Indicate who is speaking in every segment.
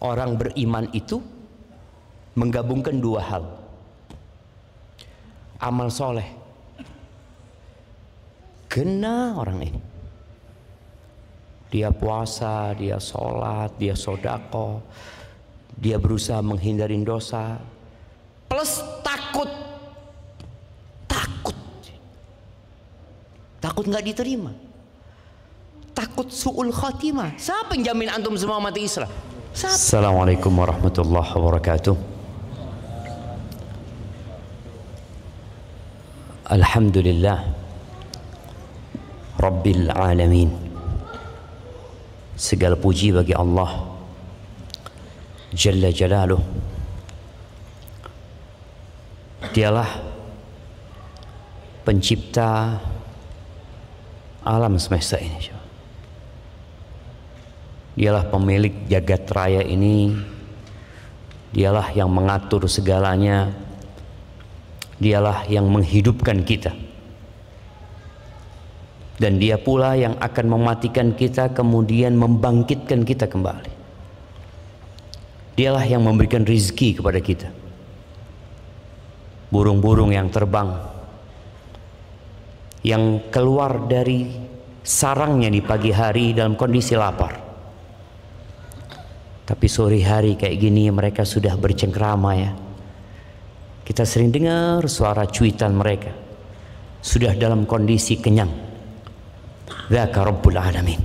Speaker 1: Orang beriman itu menggabungkan dua hal. Amal soleh. Kena orang ini. Dia puasa, dia sholat, dia sodako, dia berusaha menghindari dosa, plus takut. Takut nggak diterima, takut su'ul khatimah. Siapa yang jamin antum semua mati Islam? Assalamualaikum warahmatullahi wabarakatuh. Alhamdulillah Rabbil alamin. Segala puji bagi Allah Jalla Jalaluh. Dialah pencipta alam semesta ini. Dialah pemilik jagat raya ini. Dialah yang mengatur segalanya. Dialah yang menghidupkan kita. Dan dia pula yang akan mematikan kita, kemudian membangkitkan kita kembali. Dialah yang memberikan rizki kepada kita. Burung-burung yang terbang, yang keluar dari sarangnya di pagi hari dalam kondisi lapar, tapi sore hari kayak gini mereka sudah bercengkrama ya. Kita sering dengar suara cuitan mereka, sudah dalam kondisi kenyang. Dzaka Rabbul Alamin.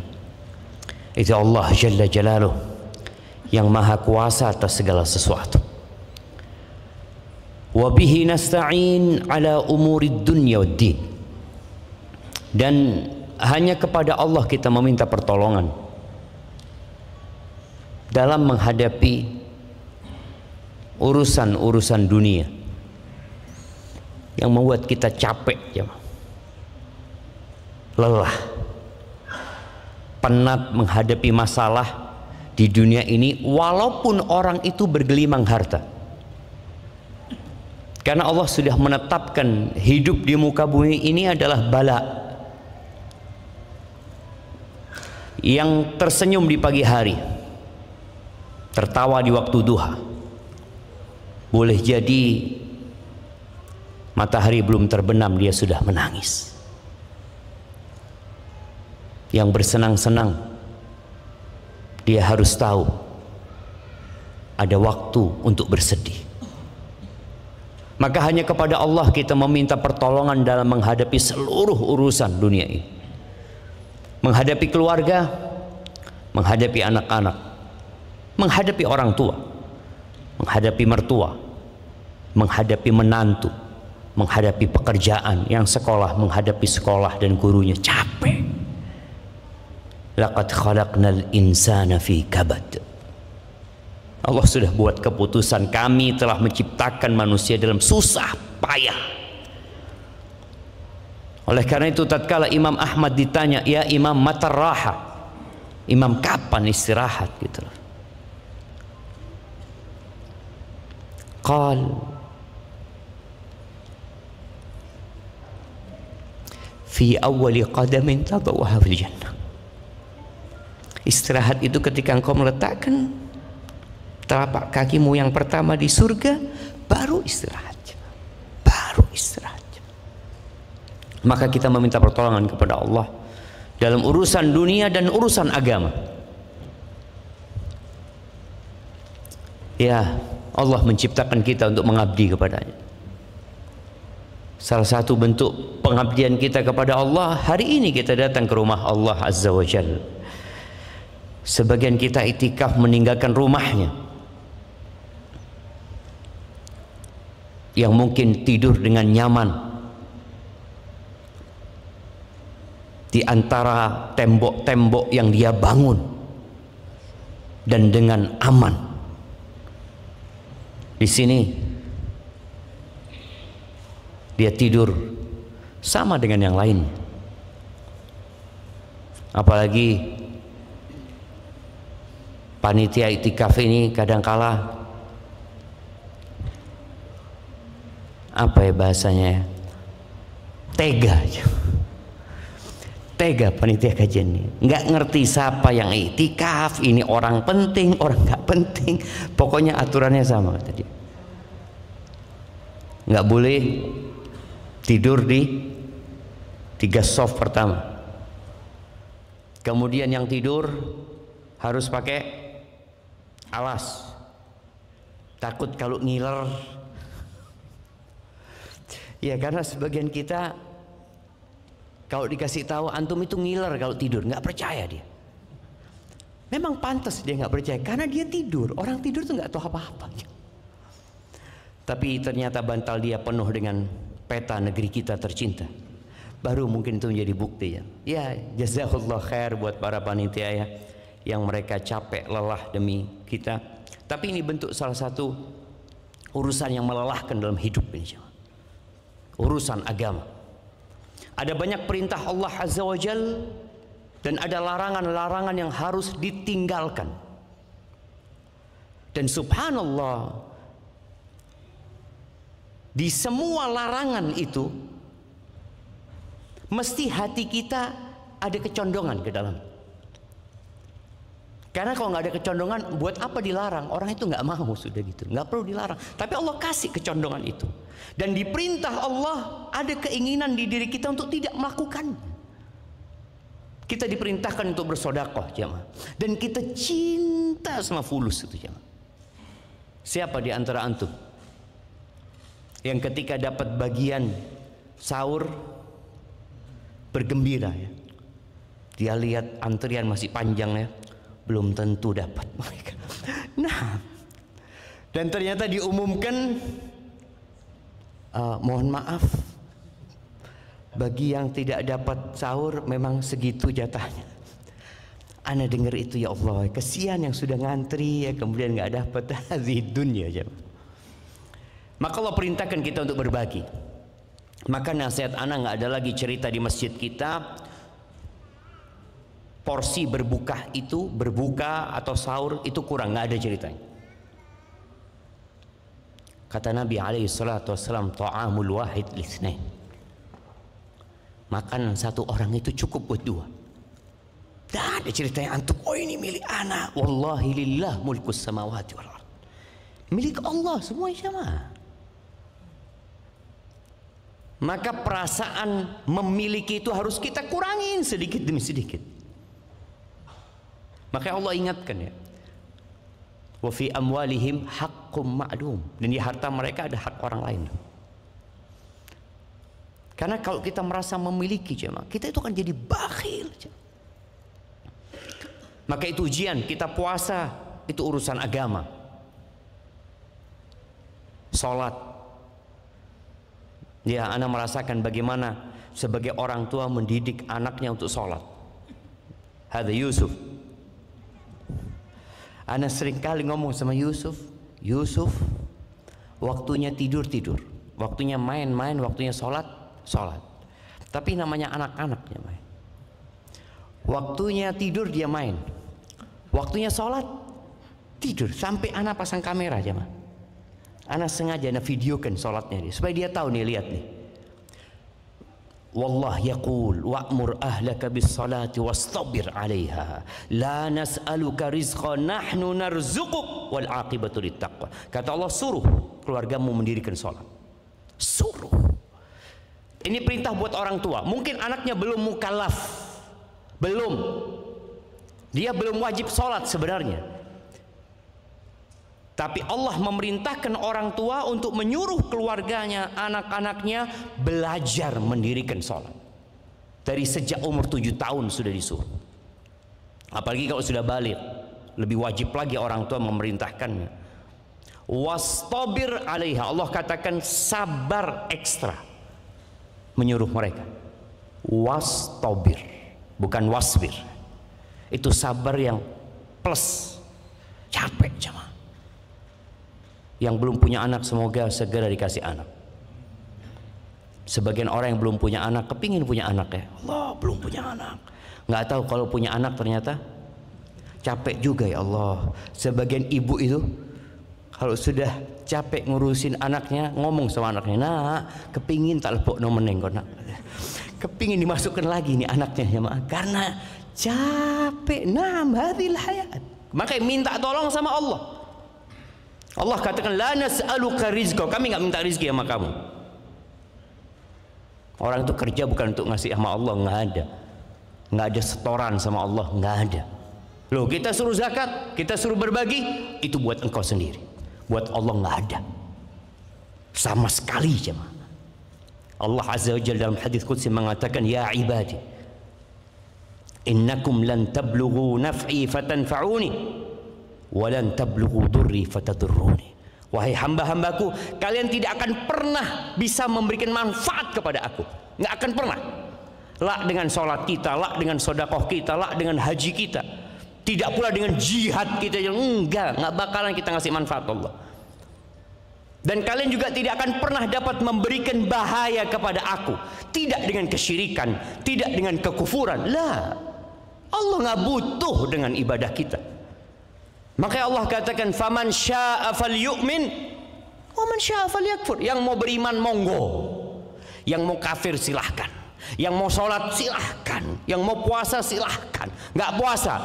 Speaker 1: Itu Allah Jalla Jalaluh yang maha kuasa atas segala sesuatu. Wa bihi nasta'in ala umurid dunya wad din. Dan hanya kepada Allah kita meminta pertolongan dalam menghadapi urusan-urusan dunia yang membuat kita capek, lelah, penat menghadapi masalah di dunia ini, walaupun orang itu bergelimang harta. Karena Allah sudah menetapkan hidup di muka bumi ini adalah bala. Yang tersenyum di pagi hari, tertawa di waktu duha, boleh jadi matahari belum terbenam dia sudah menangis. Yang bersenang-senang, dia harus tahu ada waktu untuk bersedih. Maka hanya kepada Allah kita meminta pertolongan dalam menghadapi seluruh urusan dunia ini. Menghadapi keluarga, menghadapi anak-anak, menghadapi orang tua, menghadapi mertua, menghadapi menantu, menghadapi pekerjaan, yang sekolah menghadapi sekolah dan gurunya. Capek. Laqad khalaqnal insana fi kabad. Allah sudah buat keputusan, kami telah menciptakan manusia dalam susah payah. Oleh karena itu tatkala Imam Ahmad ditanya, ya Imam mata raha, Imam kapan istirahat gitu. Qal fi awwali qadamin tadawha fil jannah. Istirahat itu ketika engkau meletakkan telapak kakimu yang pertama di surga, baru istirahat. Baru istirahat. Maka kita meminta pertolongan kepada Allah dalam urusan dunia dan urusan agama. Ya, Allah menciptakan kita untuk mengabdi kepadanya. Salah satu bentuk pengabdian kita kepada Allah, hari ini kita datang ke rumah Allah Azza wa Jalla. Sebagian kita itikaf meninggalkan rumahnya, yang mungkin tidur dengan nyaman di antara tembok-tembok yang dia bangun dan dengan aman. Di sini dia tidur sama dengan yang lain. Apalagi panitia itikaf ini kadangkala apa ya bahasanya, tega. Tega panitia kajian ini, nggak ngerti siapa yang iktikaf, ini orang penting, orang nggak penting, pokoknya aturannya sama kata dia. Nggak boleh tidur di 3 soft pertama. Kemudian yang tidur harus pakai alas, takut kalau ngiler. Ya karena sebagian kita kalau dikasih tahu antum itu ngiler kalau tidur, nggak percaya dia. Memang pantas dia nggak percaya karena dia tidur. Orang tidur tuh nggak tahu apa-apa. Tapi ternyata bantal dia penuh dengan peta negeri kita tercinta. Baru mungkin itu menjadi bukti ya. Ya jazakallah khair buat para panitia ya, yang mereka capek lelah demi kita. Tapi ini bentuk salah satu urusan yang melelahkan dalam hidup ini. Urusan agama. Ada banyak perintah Allah Azza wa Jal dan ada larangan-larangan yang harus ditinggalkan. Dan subhanallah, di semua larangan itu mesti hati kita ada kecondongan ke dalam. Karena kalau nggak ada kecondongan, buat apa dilarang? Orang itu nggak mau, sudah gitu, nggak perlu dilarang. Tapi Allah kasih kecondongan itu. Dan di perintah Allah ada keinginan di diri kita untuk tidak melakukan. Kita diperintahkan untuk bersedekah, jemaah. Dan kita cinta sama fulus itu, jemaah. Siapa di antara antum yang ketika dapat bagian sahur bergembira ya? Dia lihat antrian masih panjang ya. Belum tentu dapat mereka. Nah, dan ternyata diumumkan, mohon maaf, bagi yang tidak dapat sahur memang segitu jatahnya. Ana dengar itu ya Allah, kesian yang sudah ngantri ya kemudian nggak dapat di dunia aja. Maka Allah perintahkan kita untuk berbagi. Maka nasihat ana nggak ada lagi cerita di masjid kita. Porsi berbuka itu, berbuka atau sahur itu kurang, nggak ada ceritanya. Kata Nabi alaihi salatu wassalam, ta'amul wahid lisnain. Makanan satu orang itu cukup buat 2. Dan ada ceritanya antum, oh ini milik anak. Wallahi lillah mulkus samawati wal ard. Milik Allah semua sama. Maka perasaan memiliki itu harus kita kurangin sedikit demi sedikit. Makanya Allah ingatkan ya, wa fi amwalihim haqqum ma'lum, dan di harta mereka ada hak orang lain. Karena kalau kita merasa memiliki jemaah, kita itu akan jadi bakhil. Maka itu ujian, kita puasa itu urusan agama. Salat. Ya, ana merasakan bagaimana sebagai orang tua mendidik anaknya untuk salat. Hadza Yusuf. Ana sering kali ngomong sama Yusuf, Yusuf, waktunya tidur, waktunya main, waktunya sholat. Tapi namanya anak-anak dia main. Waktunya tidur dia main, waktunya sholat tidur. Sampai ana pasang kamera aja mah. Ana sengaja ana videokan sholatnya dia, supaya dia tahu nih, lihat nih. Wallah yaqul wa'mur ahlaka bis salati wastabir 'alaiha la nas'aluka rizqan nahnu narzuquk wal 'aqibatu littaqwa. Kata Allah, suruh keluargamu mendirikan salat. Suruh. Ini perintah buat orang tua. Mungkin anaknya belum mukallaf. Dia belum wajib salat sebenarnya. Tapi Allah memerintahkan orang tua untuk menyuruh keluarganya, anak-anaknya belajar mendirikan sholat. Dari sejak umur 7 tahun sudah disuruh. Apalagi kalau sudah balik, lebih wajib lagi orang tua memerintahkannya. Wastabir 'alaiha, Allah katakan sabar ekstra menyuruh mereka. Wastabir, bukan wasbir. Itu sabar yang plus, capek jemaah. Yang belum punya anak semoga segera dikasih anak. Sebagian orang yang belum punya anak kepingin punya anak ya. Allah, belum punya anak. Nggak tahu kalau punya anak ternyata capek juga ya Allah. Sebagian ibu itu kalau sudah capek ngurusin anaknya ngomong sama anaknya, nak kepingin tak lepok nomeneng kok nak. kepingin dimasukkan lagi nih anaknya jemaah, karena capek. Hadhil hayat. Makanya minta tolong sama Allah. Allah katakan la nas'aluka rizqa, kami nggak minta rizki sama kamu. Orang itu kerja bukan untuk ngasih sama Allah, nggak ada setoran sama Allah, nggak ada. Loh, kita suruh zakat, kita suruh berbagi, itu buat engkau sendiri, buat Allah nggak ada sama sekali jemaah. Allah Azza wa Jalla dalam hadis qudsi mengatakan, ya ibadi innakum lan tablughu naf'i fatanfa'uni wa lan tablughu durri fatadurruni. Wahai hamba-hambaku, kalian tidak akan pernah bisa memberikan manfaat kepada aku, nggak akan pernah. La dengan sholat kita, la dengan sodakoh kita, la dengan haji kita, tidak pula dengan jihad kita, nggak bakalan kita ngasih manfaat Allah. Dan kalian juga tidak akan pernah dapat memberikan bahaya kepada aku, tidak dengan kesyirikan, tidak dengan kekufuran. Lah, Allah nggak butuh dengan ibadah kita. Makanya Allah katakan, faman syaa falyu'min wa man syaa falyakfur. Yang mau beriman monggo, yang mau kafir silahkan, yang mau sholat silahkan, yang mau puasa silahkan. Nggak puasa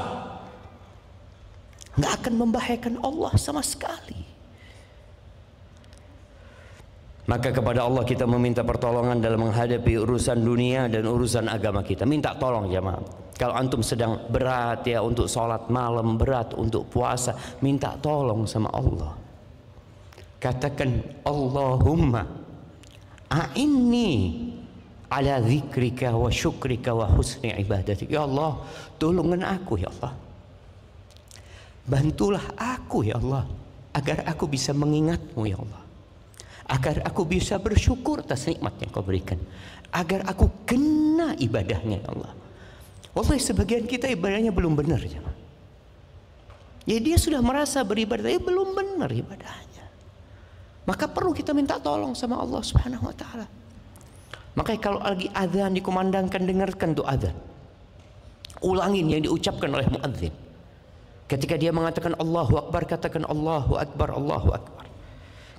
Speaker 1: nggak akan membahayakan Allah sama sekali. Maka kepada Allah kita meminta pertolongan dalam menghadapi urusan dunia dan urusan agama kita. Minta tolong jemaah. Kalau antum sedang berat ya untuk sholat malam, berat untuk puasa, minta tolong sama Allah. Katakan, Allahumma a'inni ala dzikrika wa syukrika wa husni ibadatik. Ya Allah, tolongin aku ya Allah. Bantulah aku ya Allah, agar aku bisa mengingatmu ya Allah, agar aku bisa bersyukur atas nikmat yang kau berikan, agar aku kena ibadahnya ya Allah. Wallahi sebagian kita ibadahnya belum benar ya. Ya dia sudah merasa beribadah tapi belum benar ibadahnya. Maka perlu kita minta tolong sama Allah Subhanahu wa taala. Makanya kalau lagi azan dikumandangkan, dengarkan tuh azan. Ulangin yang diucapkan oleh muadzin. Ketika dia mengatakan Allahu Akbar, katakan Allahu Akbar, Allahu Akbar.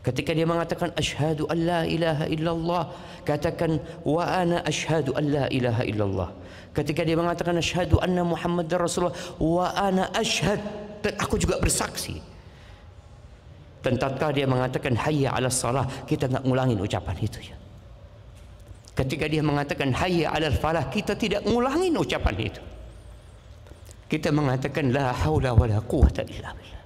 Speaker 1: Ketika dia mengatakan asyhadu an la ilaha illallah, katakan wa ana asyhadu an la ilaha illallah. Ketika dia mengatakan asyhadu anna Muhammadar Rasulullah, wa ana asyhad, aku juga bersaksi. Dan tatkala dia mengatakan hayya 'alas shalah, kita enggak ngulangin ucapan itu ya. Ketika dia mengatakan hayya 'alal falah, kita tidak ngulangin ucapan itu. Kita mengatakan la haula wala quwwata illa billah.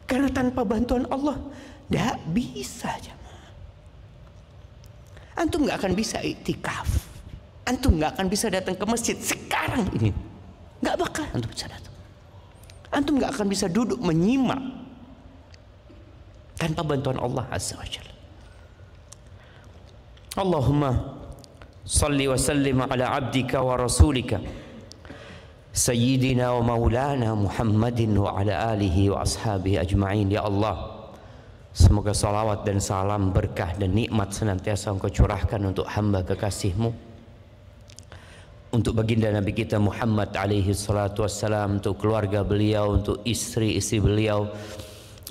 Speaker 1: Karena tanpa bantuan Allah tidak bisa jemaah. Antum nggak akan bisa iktikaf, antum nggak akan bisa datang ke masjid sekarang ini, nggak bakal antum bisa datang. Antum nggak akan bisa duduk menyimak tanpa bantuan Allah Azza wa Jalla. Allahumma salli wa sallim ala abdika wa rasulika Sayyidina wa maulana Muhammadin wa ala alihi wa ashabihi ajma'in. Ya Allah, semoga salawat dan salam, berkah dan nikmat senantiasa Engkau curahkan untuk hamba kekasih-Mu, untuk baginda Nabi kita Muhammad alaihi salatu wassalam, untuk keluarga beliau, untuk istri-istri beliau,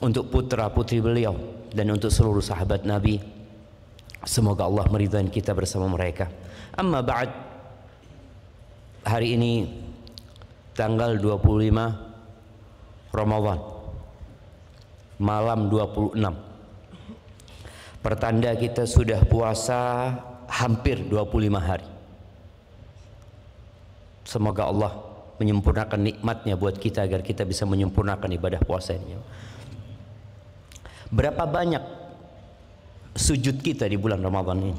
Speaker 1: untuk putra-putri beliau, dan untuk seluruh sahabat Nabi. Semoga Allah meridhai kita bersama mereka. Amma ba'd, hari ini tanggal 25 Ramadan, malam 26, pertanda kita sudah puasa hampir 25 hari. Semoga Allah menyempurnakan nikmatnya buat kita agar kita bisa menyempurnakan ibadah puasa ini. Berapa banyak sujud kita di bulan Ramadan ini?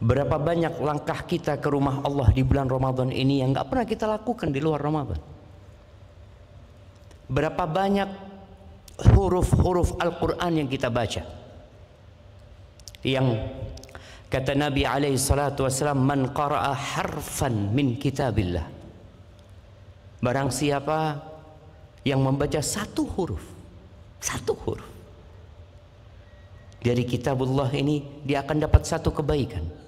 Speaker 1: Berapa banyak langkah kita ke rumah Allah di bulan Ramadan ini yang nggak pernah kita lakukan di luar Ramadan? Berapa banyak huruf-huruf Al-Quran yang kita baca, yang kata Nabi alaihi salatu wassalam, man qara'a harfan min kitabillah, barang siapa yang membaca satu huruf dari kitabullah ini, dia akan dapat satu kebaikan.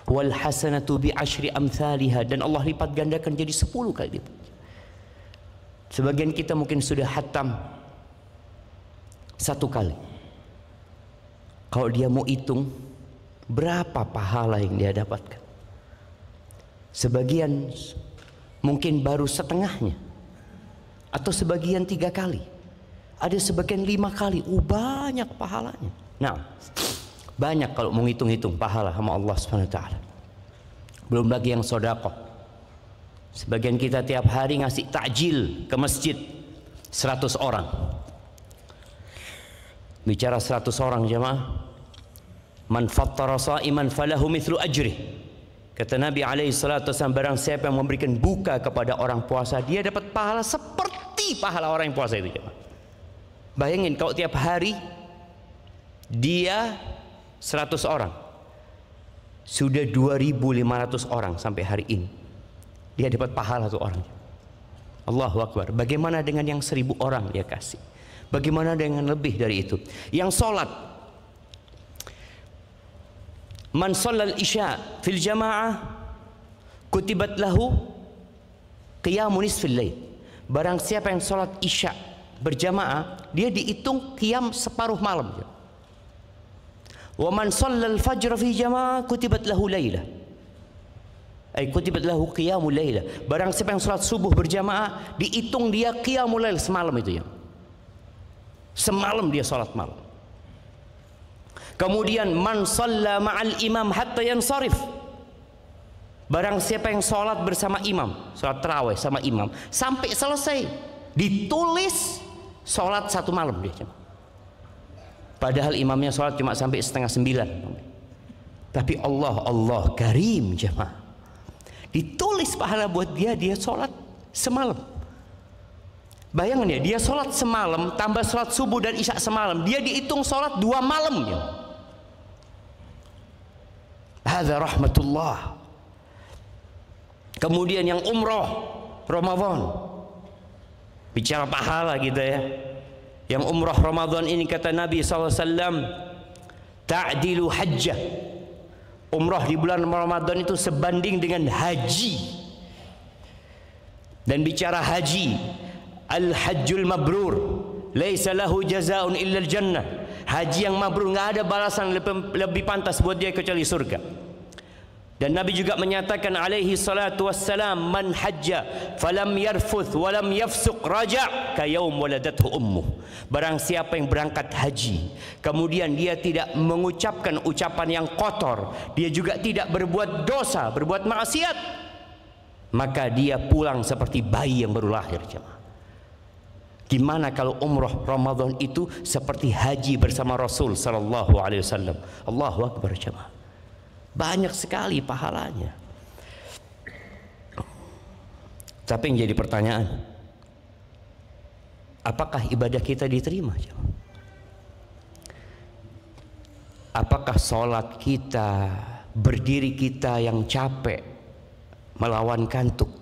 Speaker 1: Wal hasanatu bi asyri amsalihha, dan Allah lipat gandakan jadi 10 kali lipat. Sebagian kita mungkin sudah hatam 1 kali. Kalau dia mau hitung Berapa pahala yang dia dapatkan? Sebagian mungkin baru setengahnya, atau sebagian 3 kali, ada sebagian 5 kali. Banyak pahalanya. Nah, banyak kalau mau ngitung-hitung pahala sama Allah Subhanahu wa taala. Belum lagi yang sedekah. Sebagian kita tiap hari ngasih takjil ke masjid 100 orang. Bicara 100 orang jemaah, man fattara sha'iman falahu mithlu ajri. Kata Nabi alaihi salatu wasallam, barang siapa yang memberikan buka kepada orang puasa, dia dapat pahala seperti pahala orang yang puasa itu jemaah. Bayangin kalau tiap hari dia 100 orang, sudah 2.500 orang sampai hari ini. Dia dapat pahala tuh orang. Allahu Akbar. Bagaimana dengan yang 1.000 orang dia kasih? Bagaimana dengan lebih dari itu? Yang sholat, man shallal isya fil jamaah kutibat lahu qiyamu nisfil lail. Barang siapa yang sholat isya berjamaah, dia dihitung qiyam separuh malam. Wa man shallal fajr fi jamaah kutibat lahu lailah, ay kutibat lahu qiyamul laila. Barang siapa yang salat subuh berjamaah, dihitung dia qiyamul lail semalam itu ya. Semalam dia salat malam. Kemudian man shalla ma'al imam hatta yansarif. Barang siapa yang salat bersama imam, salat tarawih sama imam sampai selesai, ditulis salat 1 malam dia. Padahal imamnya salat cuma sampai 8:30. Tapi Allah karim jemaah. Ditulis pahala buat dia sholat semalam. Bayangin ya, dia sholat semalam tambah sholat subuh dan isya semalam, dia dihitung sholat 2 malam ya. Hadza rahmatullah. Kemudian yang umroh Ramadan, bicara pahala kita ya. Yang umroh Ramadan ini kata Nabi SAW, ta'dilu hajjah. Umrah di bulan Ramadan itu sebanding dengan haji. Dan bicara haji, al-hajjul mabrur laisa lahu jazaa'un illa al-jannah. Haji yang mabrur nggak ada balasan lebih pantas buat dia kecuali surga. Dan Nabi juga menyatakan alaihi salatu wassalam, man hajja falam yarfuth walam yafsuq raja' ka yaum waladathu ummuh. Barang siapa yang berangkat haji kemudian dia tidak mengucapkan ucapan yang kotor, dia juga tidak berbuat dosa, berbuat maksiat, maka dia pulang seperti bayi yang baru lahir jemaah. Gimana kalau umrah Ramadan itu seperti haji bersama Rasul sallallahu alaihi wasallam? Allahu akbar jemaah. Banyak sekali pahalanya. Tapi yang jadi pertanyaan, apakah ibadah kita diterima? Apakah sholat kita, berdiri kita yang capek melawan kantuk,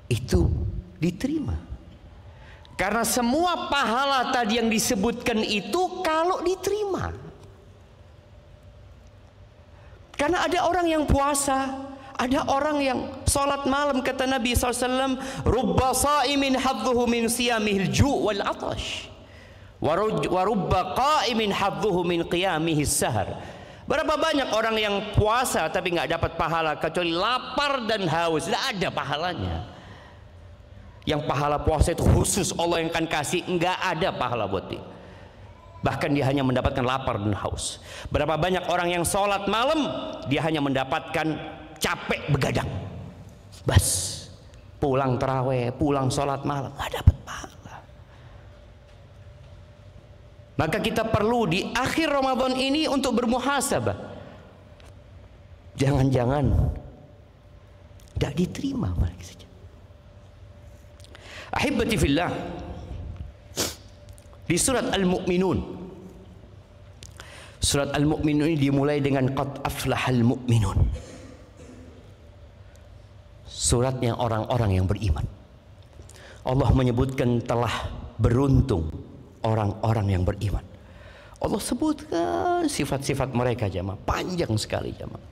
Speaker 1: itu diterima? Karena semua pahala tadi yang disebutkan itu kalau diterima. Karena ada orang yang puasa, ada orang yang sholat malam, kata Nabi SAW, rubba sa'imin hadduhu min siyamihil ju' wal atash wa rubba qa'imin hadduhu min qiyamihis sahar. Berapa banyak orang yang puasa tapi nggak dapat pahala kecuali lapar dan haus, tidak ada pahalanya. Yang pahala puasa itu khusus Allah yang akan kasih, nggak ada pahala buat dia. Bahkan dia hanya mendapatkan lapar dan haus. Berapa banyak orang yang sholat malam, dia hanya mendapatkan capek begadang. Bas, pulang taraweh, pulang sholat malam, nggak dapat pahala. Maka kita perlu di akhir Ramadan ini untuk bermuhasabah. Jangan-jangan tidak diterima lagi saja. Ahibati fillah, di surat Al-Mu'minun, surat Al-Mu'minun ini dimulai dengan qad aflahal mu'minun. Suratnya orang-orang yang beriman. Allah menyebutkan telah beruntung orang-orang yang beriman. Allah sebutkan sifat-sifat mereka jamaah, panjang sekali jamaah.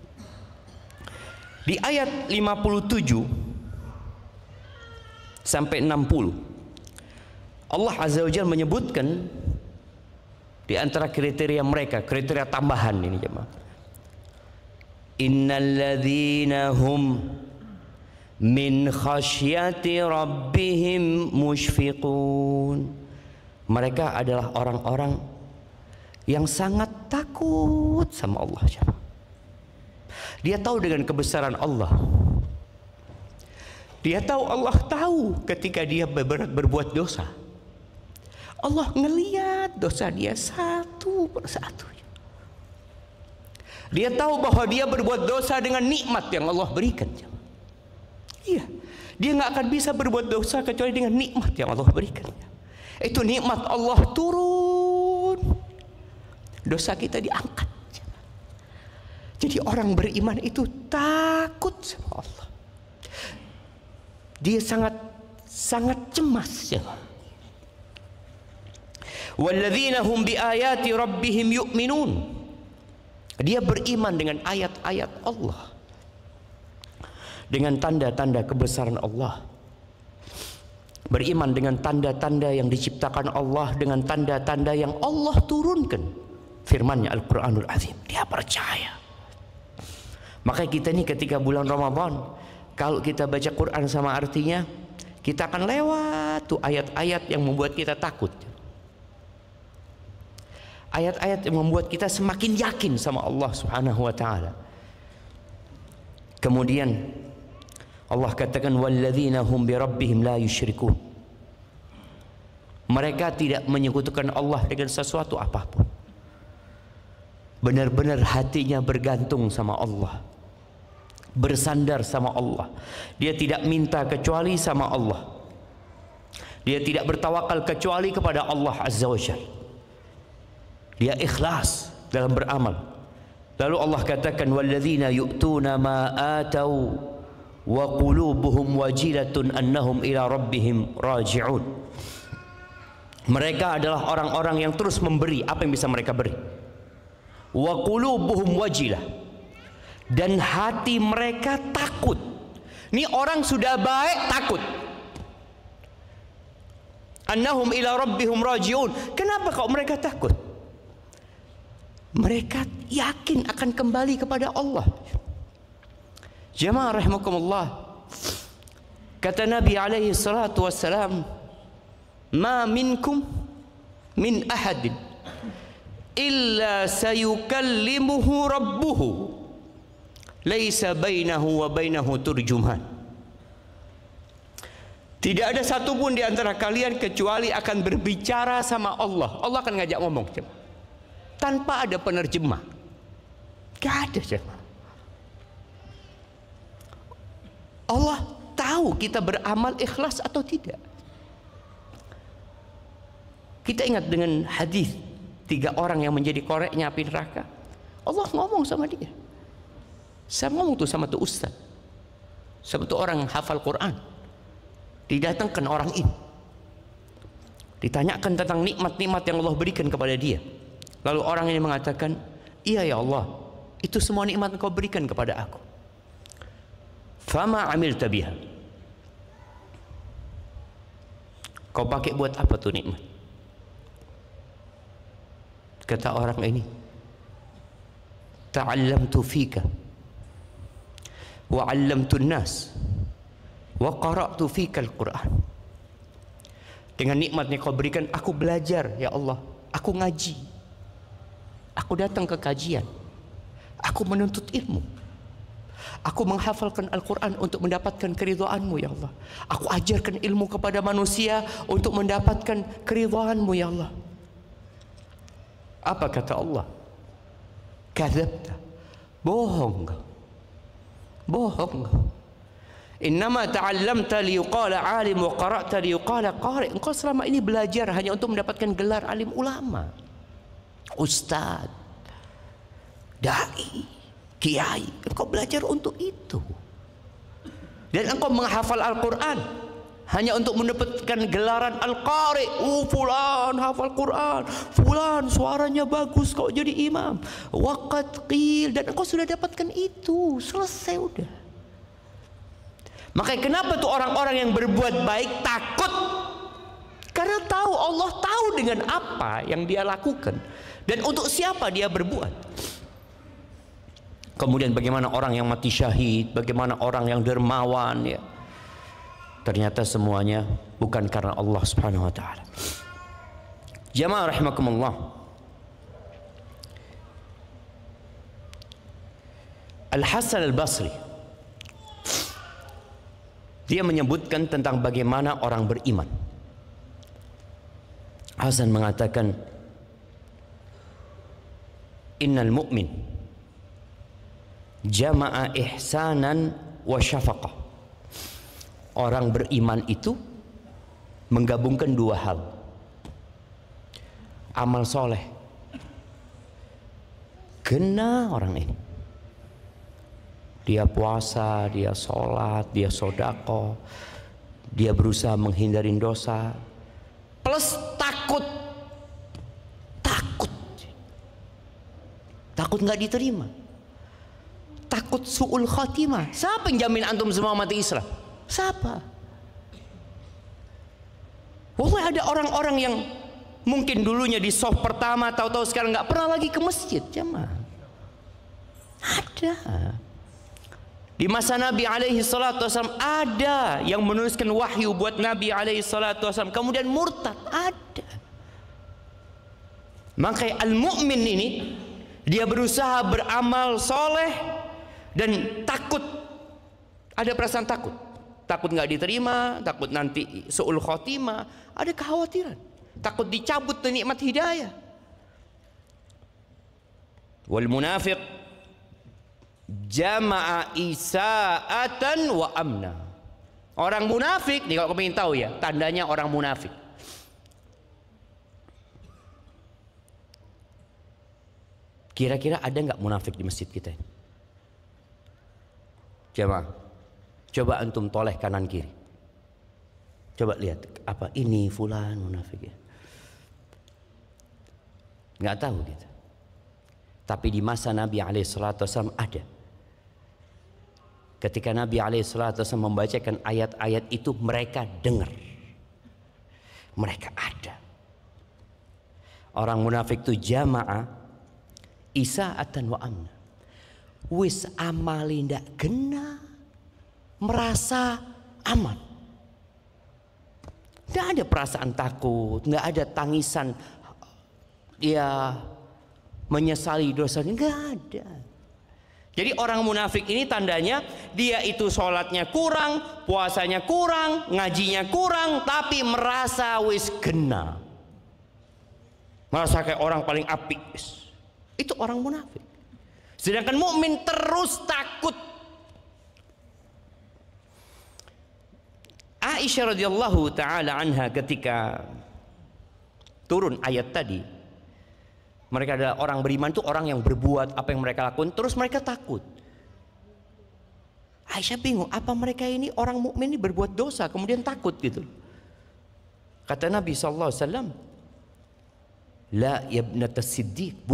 Speaker 1: Di ayat 57 sampai 60 Allah Azza wa Jalla menyebutkan Di antara kriteria mereka, kriteria tambahan ini jemaah. Innalladzina hum min khasyati rabbihim musyfiqun. Mereka adalah orang-orang yang sangat takut sama Allah. Dia tahu dengan kebesaran Allah. Dia tahu, Allah tahu ketika dia berbuat dosa. Allah ngelihat dosa dia satu persatu. Dia tahu bahwa dia berbuat dosa dengan nikmat yang Allah berikan. Iya, dia nggak akan bisa berbuat dosa kecuali dengan nikmat yang Allah berikan. Itu nikmat Allah turun, dosa kita diangkat. Jadi orang beriman itu takut sama Allah. Dia sangat cemas. Walladzina hum biayati rabbihim yu'minun. Dia beriman dengan ayat-ayat Allah, dengan tanda-tanda kebesaran Allah, beriman dengan tanda-tanda yang diciptakan Allah, dengan tanda-tanda yang Allah turunkan, firman-Nya Al-Qur'anul Azim. Dia percaya. Maka kita ini ketika bulan Ramadan, kalau kita baca Quran sama artinya, kita akan lewat tuh ayat-ayat yang membuat kita takut. Ayat-ayat yang membuat kita semakin yakin sama Allah Subhanahu wa taala. Kemudian Allah katakan walladzina hum bi rabbihim la yusyrikun. Mereka tidak menyekutukan Allah dengan sesuatu apapun. Benar-benar hatinya bergantung sama Allah, bersandar sama Allah. Dia tidak minta kecuali sama Allah. Dia tidak bertawakal kecuali kepada Allah Azza wa Jalla. Dia ikhlas dalam beramal. Lalu Allah katakan walladzina yu'tuna ma atau wa qulubuhum wajilatun annahum ila rabbihim raji'un. Mereka adalah orang-orang yang terus memberi apa yang bisa mereka beri. Wa qulubuhum wajilah. Dan hati mereka takut. Ini orang sudah baik takut. Annahum ila rabbihim raji'un. Kenapa kok mereka takut? Mereka yakin akan kembali kepada Allah. Jamaah rahimakumullah, kata Nabi alaihi salatu wassalam, ma minkum min ahadin illa sayukallimuhu rabbuhu laisa bainahu wa bainahu turjuman. Tidak ada satupun di antara kalian kecuali akan berbicara sama Allah. Allah akan ngajak ngomong tanpa ada penerjemah. Gak ada jemaah. Allah tahu kita beramal ikhlas atau tidak. Kita ingat dengan hadis 3 orang yang menjadi koreknya api neraka. Allah ngomong sama dia. Saya ngomong tuh sama tuh ustaz, sama tuh orang hafal Quran. Didatangkan orang ini, ditanyakan tentang nikmat-nikmat yang Allah berikan kepada dia. Lalu orang ini mengatakan, iya ya Allah, itu semua nikmat Engkau berikan kepada aku. Fama amilta biha. Kau pakai buat apa tuh nikmat? Kata orang ini, ta'allamtu fika wa 'allamtu an-nas wa qara'tu fika al-Qur'an. Dengan nikmatnya kau berikan, aku belajar ya Allah, aku ngaji, aku datang ke kajian, aku menuntut ilmu, aku menghafalkan Al-Quran untuk mendapatkan keridhaan-Mu ya Allah. Aku ajarkan ilmu kepada manusia untuk mendapatkan keridhaan-Mu ya Allah. Apa kata Allah? Kadzabta, bohong kau, bohong kau. Innama ta'allamta liyuqala alim wa qara'ta liyuqala qari. Engkau selama ini belajar hanya untuk mendapatkan gelar alim ulama, ustaz, dai, kiai. Engkau belajar untuk itu. Dan engkau menghafal Al-Quran hanya untuk mendapatkan gelaran Al-Qari. Fulan hafal Quran, fulan suaranya bagus kok jadi imam, waqad qil. Dan engkau sudah dapatkan itu, selesai udah. Makanya kenapa tuh orang-orang yang berbuat baik takut? Karena Karena tahu, Allah tahu dengan apa yang dia lakukan dan untuk siapa dia berbuat. Kemudian bagaimana orang yang mati syahid, bagaimana orang yang dermawan ya. Ternyata semuanya bukan karena Allah Subhanahu wa taala. Jamaah rahimakumullah. Al-Hasan Al-Basri dia menyebutkan tentang bagaimana orang beriman. Hasan mengatakan, innal mu'min jama'a ihsanan wa syafaqah. Orang beriman itu menggabungkan dua hal. Amal soleh. Kena orang ini. Dia puasa, dia sholat, dia sodako, dia berusaha menghindari dosa, plus takut, takut nggak diterima, takut su'ul khatimah. Siapa yang jamin antum semua mati Islam? Siapa? Wallah, ada orang-orang yang mungkin dulunya di soft pertama, tahu-tahu sekarang nggak pernah lagi ke masjid. Jamaah, ada. Di masa Nabi alaihi salatu wasallam ada yang menuliskan wahyu buat Nabi alaihi salatu wasallam kemudian murtad, ada. Makanya al-mu'min ini dia berusaha beramal soleh dan takut, ada perasaan takut, takut nggak diterima, takut nanti su'ul khotimah, ada kekhawatiran, takut dicabut nikmat hidayah. Wal munafiq jama'a isa'atan wa amna. Orang munafik nih, kalau kamu ingin tahu ya tandanya orang munafik, kira-kira ada nggak munafik di masjid kita? Jamaah, coba antum toleh kanan kiri, coba lihat apa ini fulan munafik ya. Nggak tahu gitu. Tapi di masa Nabi alaihissalam ada. Ketika Nabi alaihissalam membacakan ayat-ayat itu, mereka dengar, mereka ada. Orang munafik itu jamaah isa'atan wa amna. Wis amali ndak gena, merasa aman. Nggak ada perasaan takut, nggak ada tangisan dia menyesali dosanya, nggak ada. Jadi orang munafik ini tandanya dia itu sholatnya kurang, puasanya kurang, ngajinya kurang, tapi merasa wis gena, merasa kayak orang paling apik. Itu orang munafik. Sedangkan mukmin terus takut. Aisyah radhiyallahu taala anha ketika turun ayat tadi, mereka adalah orang beriman itu orang yang berbuat apa yang mereka lakukan, terus mereka takut. Aisyah bingung, apa mereka ini orang mukmin ini berbuat dosa kemudian takut gitu. Kata Nabi SAW, la yabnatas siddiq,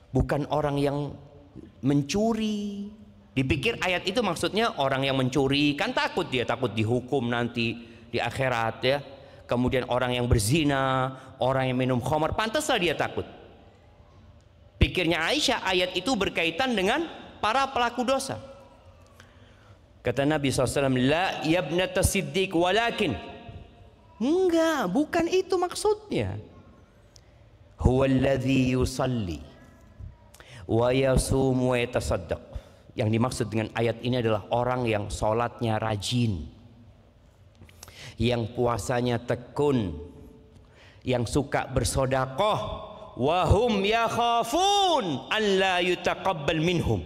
Speaker 1: bukan orang yang mencuri. Dipikir ayat itu maksudnya orang yang mencuri, kan takut dia, takut dihukum nanti di akhirat ya. Kemudian orang yang berzina, orang yang minum khamar, pantaslah dia takut. Pikirnya Aisyah ayat itu berkaitan dengan para pelaku dosa. Kata Nabi SAW, la yabnata siddiq walakin, enggak, bukan itu maksudnya. Huwallazi yusalli wa yasumu wa yatasaddaq. Yang dimaksud dengan ayat ini adalah orang yang sholatnya rajin, yang puasanya tekun, yang suka bersodakoh, wahum yakhafun an la yutaqabbal minhum.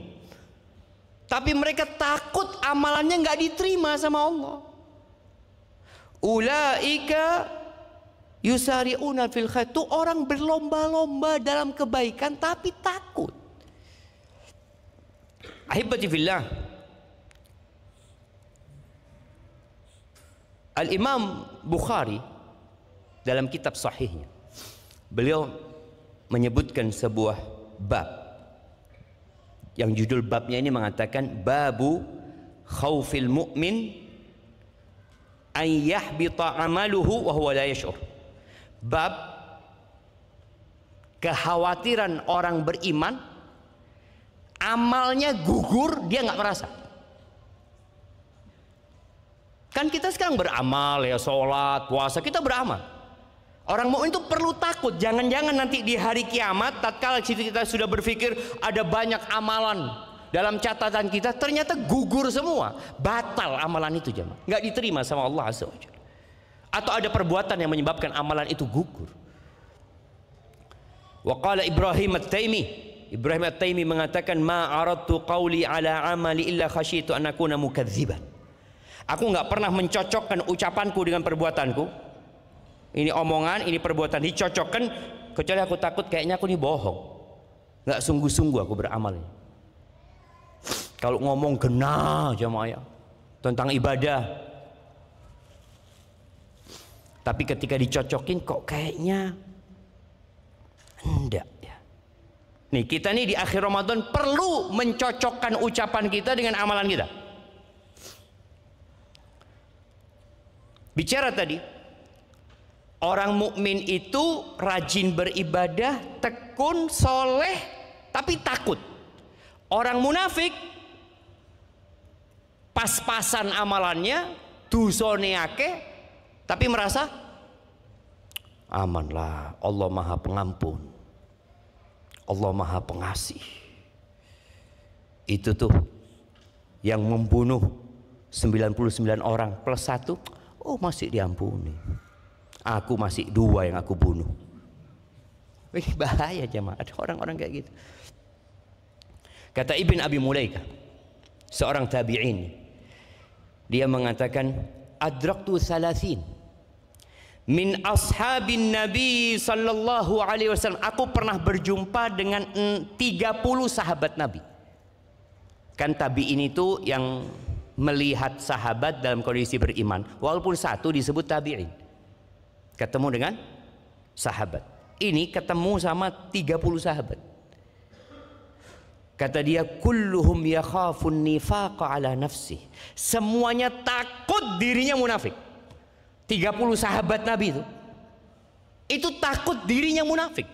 Speaker 1: Tapi mereka takut amalannya nggak diterima sama Allah. Ulaika yusari'una fil khair, itu orang berlomba-lomba dalam kebaikan tapi takut. Ahibati fillah, Al-Imam Bukhari dalam kitab sahihnya, beliau menyebutkan sebuah bab yang judul babnya ini mengatakan babu khaufil mu'min an yahbita amaluhu wa huwa la yash'ur. Bab kekhawatiran orang beriman amalnya gugur dia nggak merasa. Kan kita sekarang beramal ya, sholat, puasa, kita beramal. Orang mukmin itu perlu takut, jangan-jangan nanti di hari kiamat tatkala kita sudah berpikir ada banyak amalan dalam catatan kita, ternyata gugur semua, batal amalan itu jemaah, nggak diterima sama Allah Azza wa Jalla. Atau ada perbuatan yang menyebabkan amalan itu gugur. Wa qala Ibrahim At-Taimi mengatakan, ma aradtu qawli ala amali illa khasyitu an akuna mukadziban. Aku nggak pernah mencocokkan ucapanku dengan perbuatanku. Ini omongan, ini perbuatan dicocokkan, kecuali aku takut kayaknya aku ini bohong, nggak sungguh-sungguh aku beramal. Kalau ngomong genah jamaah tentang ibadah, tapi ketika dicocokin kok kayaknya enggak ya. Nih kita nih di akhir Ramadan perlu mencocokkan ucapan kita dengan amalan kita. Bicara tadi, orang mukmin itu rajin beribadah, tekun, soleh, tapi takut. Orang munafik pas-pasan amalannya, dosane akeh, tapi merasa amanlah, Allah Maha Pengampun, Allah Maha Pengasih. Itu tuh yang membunuh 99 orang plus 1, oh masih diampuni. Aku masih 2 yang aku bunuh. Ini bahaya jemaah, ada orang-orang kayak gitu. Kata Ibn Abi Mulaikah, seorang tabi'in, dia mengatakan, adraktu salasin min ashabin Nabi sallallahu alaihi wasallam. Aku pernah berjumpa dengan 30 sahabat Nabi. Kan tabi'in itu yang melihat sahabat dalam kondisi beriman, walaupun satu disebut tabi'in, ketemu dengan sahabat. Ini ketemu sama 30 sahabat. Kata dia, kulluhum yakhafun nifaqa ala nafsih. Semuanya takut dirinya munafik. 30 sahabat Nabi itu takut dirinya munafik.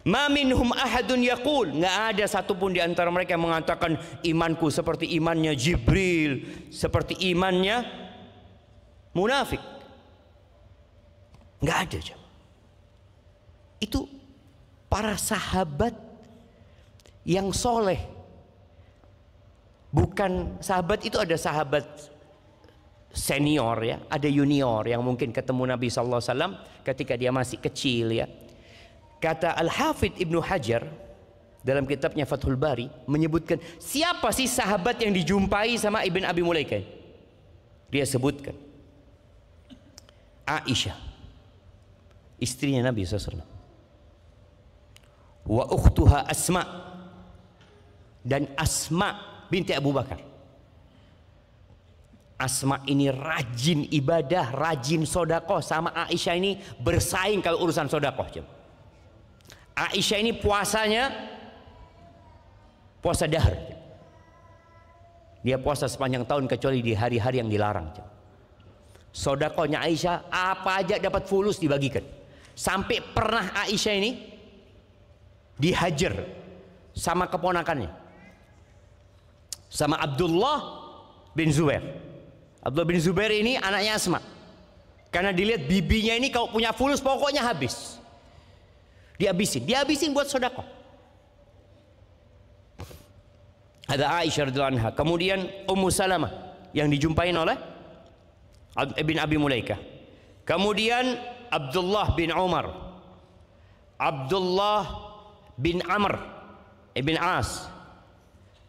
Speaker 1: Ma minhum ahadun yaqul, nggak ada satupun di antara mereka yang mengatakan imanku seperti imannya Jibril, seperti imannya munafik. Nggak ada. Itu para sahabat yang soleh. Bukan sahabat itu, ada sahabat senior ya, ada junior yang mungkin ketemu Nabi SAW ketika dia masih kecil ya. Kata Al-Hafidh Ibnu Hajar dalam kitabnya Fathul Bari menyebutkan siapa sih sahabat yang dijumpai sama Ibn Abi Mulaikah. Dia sebutkan Aisyah, istrinya Nabi SAW, wa ukhtuha Asma, dan Asma binti Abu Bakar. Asma ini rajin ibadah, rajin sodakoh, sama Aisyah ini bersaing kalau urusan sodakoh. Aisyah ini puasanya puasa dahar, dia puasa sepanjang tahun kecuali di hari-hari yang dilarang. Sodakohnya Aisyah apa aja dapat fulus dibagikan, sampai pernah Aisyah ini dihajar sama keponakannya, sama Abdullah bin Zubair. Abdullah bin Zubair ini anaknya Asma, karena dilihat bibinya ini kalau punya fulus pokoknya habis, dihabisin buat sedekah. Ada Aisyah radhiyallahu anha, kemudian Ummu Salamah yang dijumpain oleh Ibn Abi Mulaikah, kemudian Abdullah bin Umar, Abdullah bin Amr ibn As,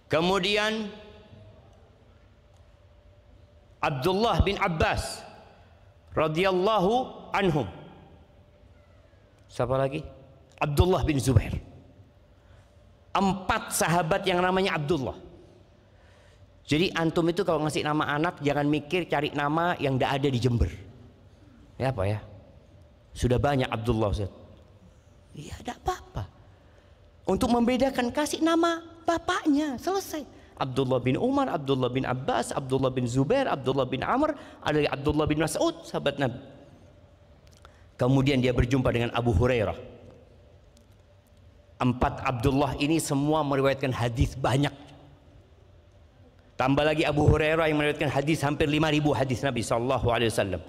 Speaker 1: kemudian Abdullah bin Abbas radhiyallahu anhum. Siapa lagi? Abdullah bin Zubair. 4 sahabat yang namanya Abdullah. Jadi antum itu kalau ngasih nama anak jangan mikir cari nama yang tidak ada di Jember. Ya apa ya? Sudah banyak Abdullah, Ustaz. Iya, tidak apa-apa. Untuk membedakan kasih nama bapaknya, selesai. Abdullah bin Umar, Abdullah bin Abbas, Abdullah bin Zubair, Abdullah bin Amr, ada Abdullah bin Mas'ud, sahabat Nabi. Kemudian dia berjumpa dengan Abu Hurairah. 4 Abdullah ini semua meriwayatkan hadis banyak. Tambah lagi Abu Hurairah yang meriwayatkan hadis hampir 5.000 hadis Nabi SAW.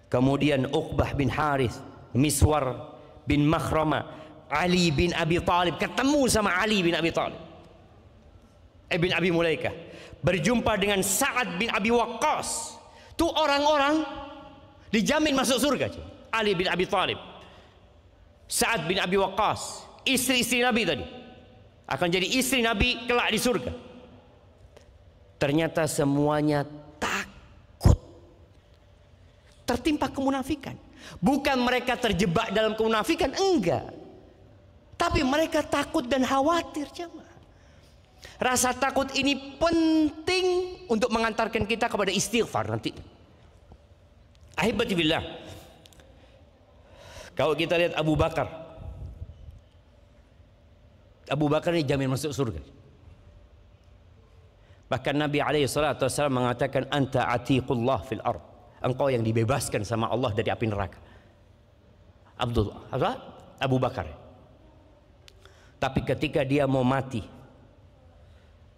Speaker 1: Kemudian Uqbah bin Harith, Miswar bin Makhrama, Ali bin Abi Talib, ketemu sama Ali bin Abi Talib, bin Abi Mulaikah, berjumpa dengan Sa'ad bin Abi Waqqas. Itu orang-orang dijamin masuk surga. Ali bin Abi Talib, Sa'ad bin Abi Waqqas, istri-istri Nabi tadi akan jadi istri Nabi kelak di surga. Ternyata semuanya takut tertimpa kemunafikan. Bukan mereka terjebak dalam kemunafikan, enggak, tapi mereka takut dan khawatir, jemaah. Rasa takut ini penting untuk mengantarkan kita kepada istighfar nanti. Ahibati billah, kalau kita lihat Abu Bakar ini jamin masuk surga. Bahkan Nabi SAW mengatakan, anta atiqullah fil ard, engkau yang dibebaskan sama Allah dari api neraka. Abu Bakar. Tapi ketika dia mau mati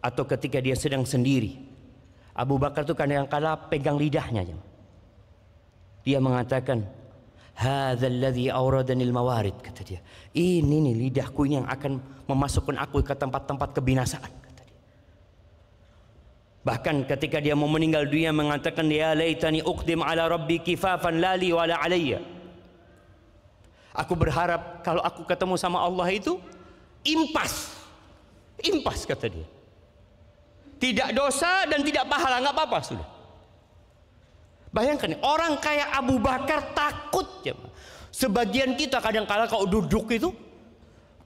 Speaker 1: atau ketika dia sedang sendiri, Abu Bakar itu kadang-kala pegang lidahnya. Dia mengatakan, hadzal ladzi awradanil mawarid, kata dia. Ini nih lidahku ini yang akan memasukkan aku ke tempat-tempat kebinasaan, kata dia. Bahkan ketika dia mau meninggal dunia mengatakan, ya laitani uqdim ala rabbi kifafan lali wala alayya. Aku berharap kalau aku ketemu sama Allah itu impas, kata dia. Tidak dosa dan tidak pahala, nggak apa-apa sudah. Bayangkan orang kayak Abu Bakar takut, ya. Sebagian kita kadang-kala kalau duduk itu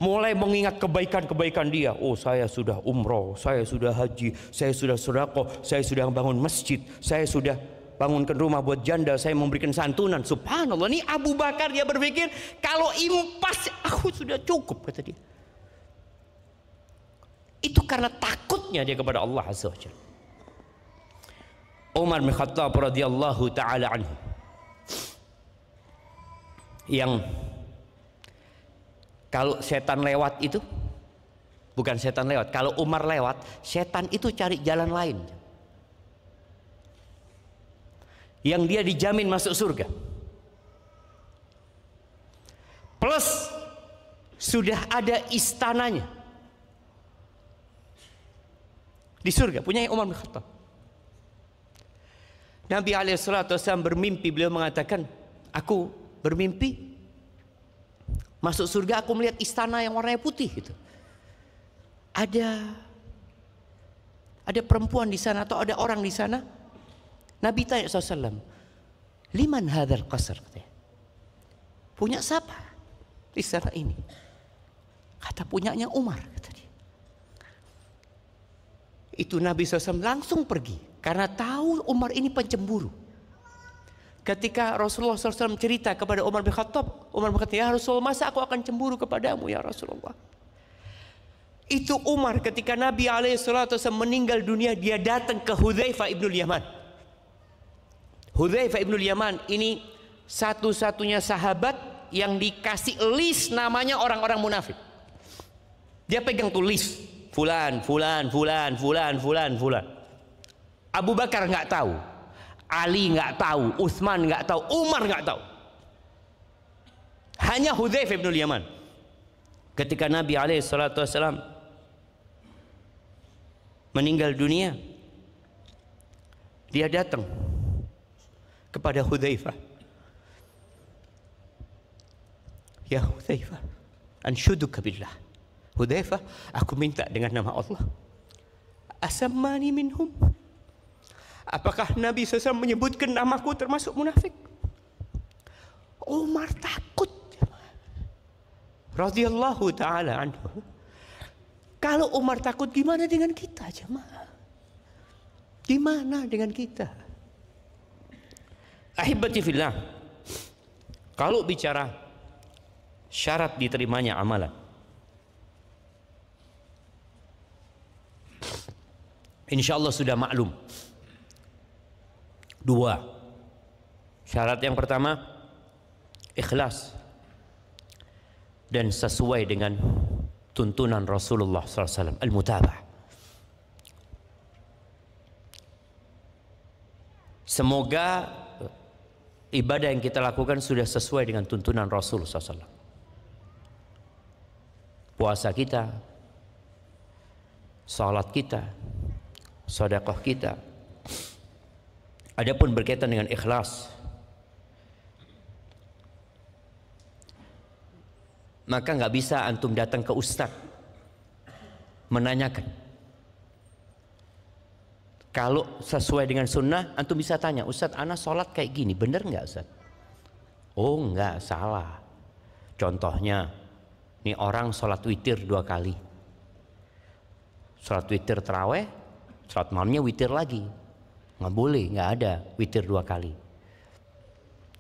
Speaker 1: mulai mengingat kebaikan-kebaikan dia. Oh, saya sudah umroh, saya sudah haji, saya sudah sedekah, saya sudah bangun masjid, saya sudah bangunkan rumah buat janda, saya memberikan santunan. Subhanallah, ini Abu Bakar dia berpikir kalau impas aku sudah cukup, kata dia. Itu karena takutnya dia kepada Allah Azza wa Jalla. Umar bin Khattab radhiyallahu taala anhu, yang kalau setan lewat itu bukan setan lewat, kalau Umar lewat, setan itu cari jalan lain yang dia dijamin masuk surga. Plus sudah ada istananya di surga, punya Umar bin Khattab. Nabi SAW bermimpi, beliau mengatakan, aku bermimpi masuk surga, aku melihat istana yang warnanya putih gitu. Ada perempuan di sana atau ada orang di sana. Nabi tanya SAW, liman hadzal qasr, katanya. Punya siapa istana ini? Kata punyanya Umar, kata dia. Itu Nabi SAW langsung pergi karena tahu Umar ini pencemburu. Ketika Rasulullah SAW cerita kepada Umar bin Khattab, Umar berkata, ya Rasulullah, masa aku akan cemburu kepadamu ya Rasulullah? Itu Umar ketika Nabi SAW meninggal dunia, dia datang ke Hudzaifah ibnul Yaman. Hudzaifah ibnul Yaman ini satu-satunya sahabat yang dikasih list namanya orang-orang munafik. Dia pegang tuh list, fulan. Abu Bakar nggak tahu, Ali nggak tahu, Utsman nggak tahu, Umar nggak tahu. Hanya Hudzaifah bin Yaman. Ketika Nabi SAW meninggal dunia, dia datang kepada Hudzaifah. Ya Hudzaifah, anshuduka billah. Hudzaifah, aku minta dengan nama Allah. Asammani minhum. Apakah Nabi SAW menyebutkan namaku termasuk munafik? Umar takut. Radhiyallahu ta'ala anhu. Kalau Umar takut, gimana dengan kita, jemaah? Gimana dengan kita? Ahibati fillah, kalau bicara syarat diterimanya amalan, Insya Allah sudah maklum. Dua syarat. Yang pertama, ikhlas dan sesuai dengan tuntunan Rasulullah SAW, al-mutabah. Semoga ibadah yang kita lakukan sudah sesuai dengan tuntunan Rasul SAW. Puasa kita, salat kita, sedekah kita. Adapun berkaitan dengan ikhlas, maka nggak bisa antum datang ke ustaz menanyakan. Kalau sesuai dengan sunnah, antum bisa tanya, Ustaz, ana sholat kayak gini, bener nggak Ustaz? Oh nggak, salah. Contohnya, nih orang sholat witir 2 kali. Sholat witir terawih, sholat malamnya witir lagi. Nggak boleh, nggak ada witir 2 kali.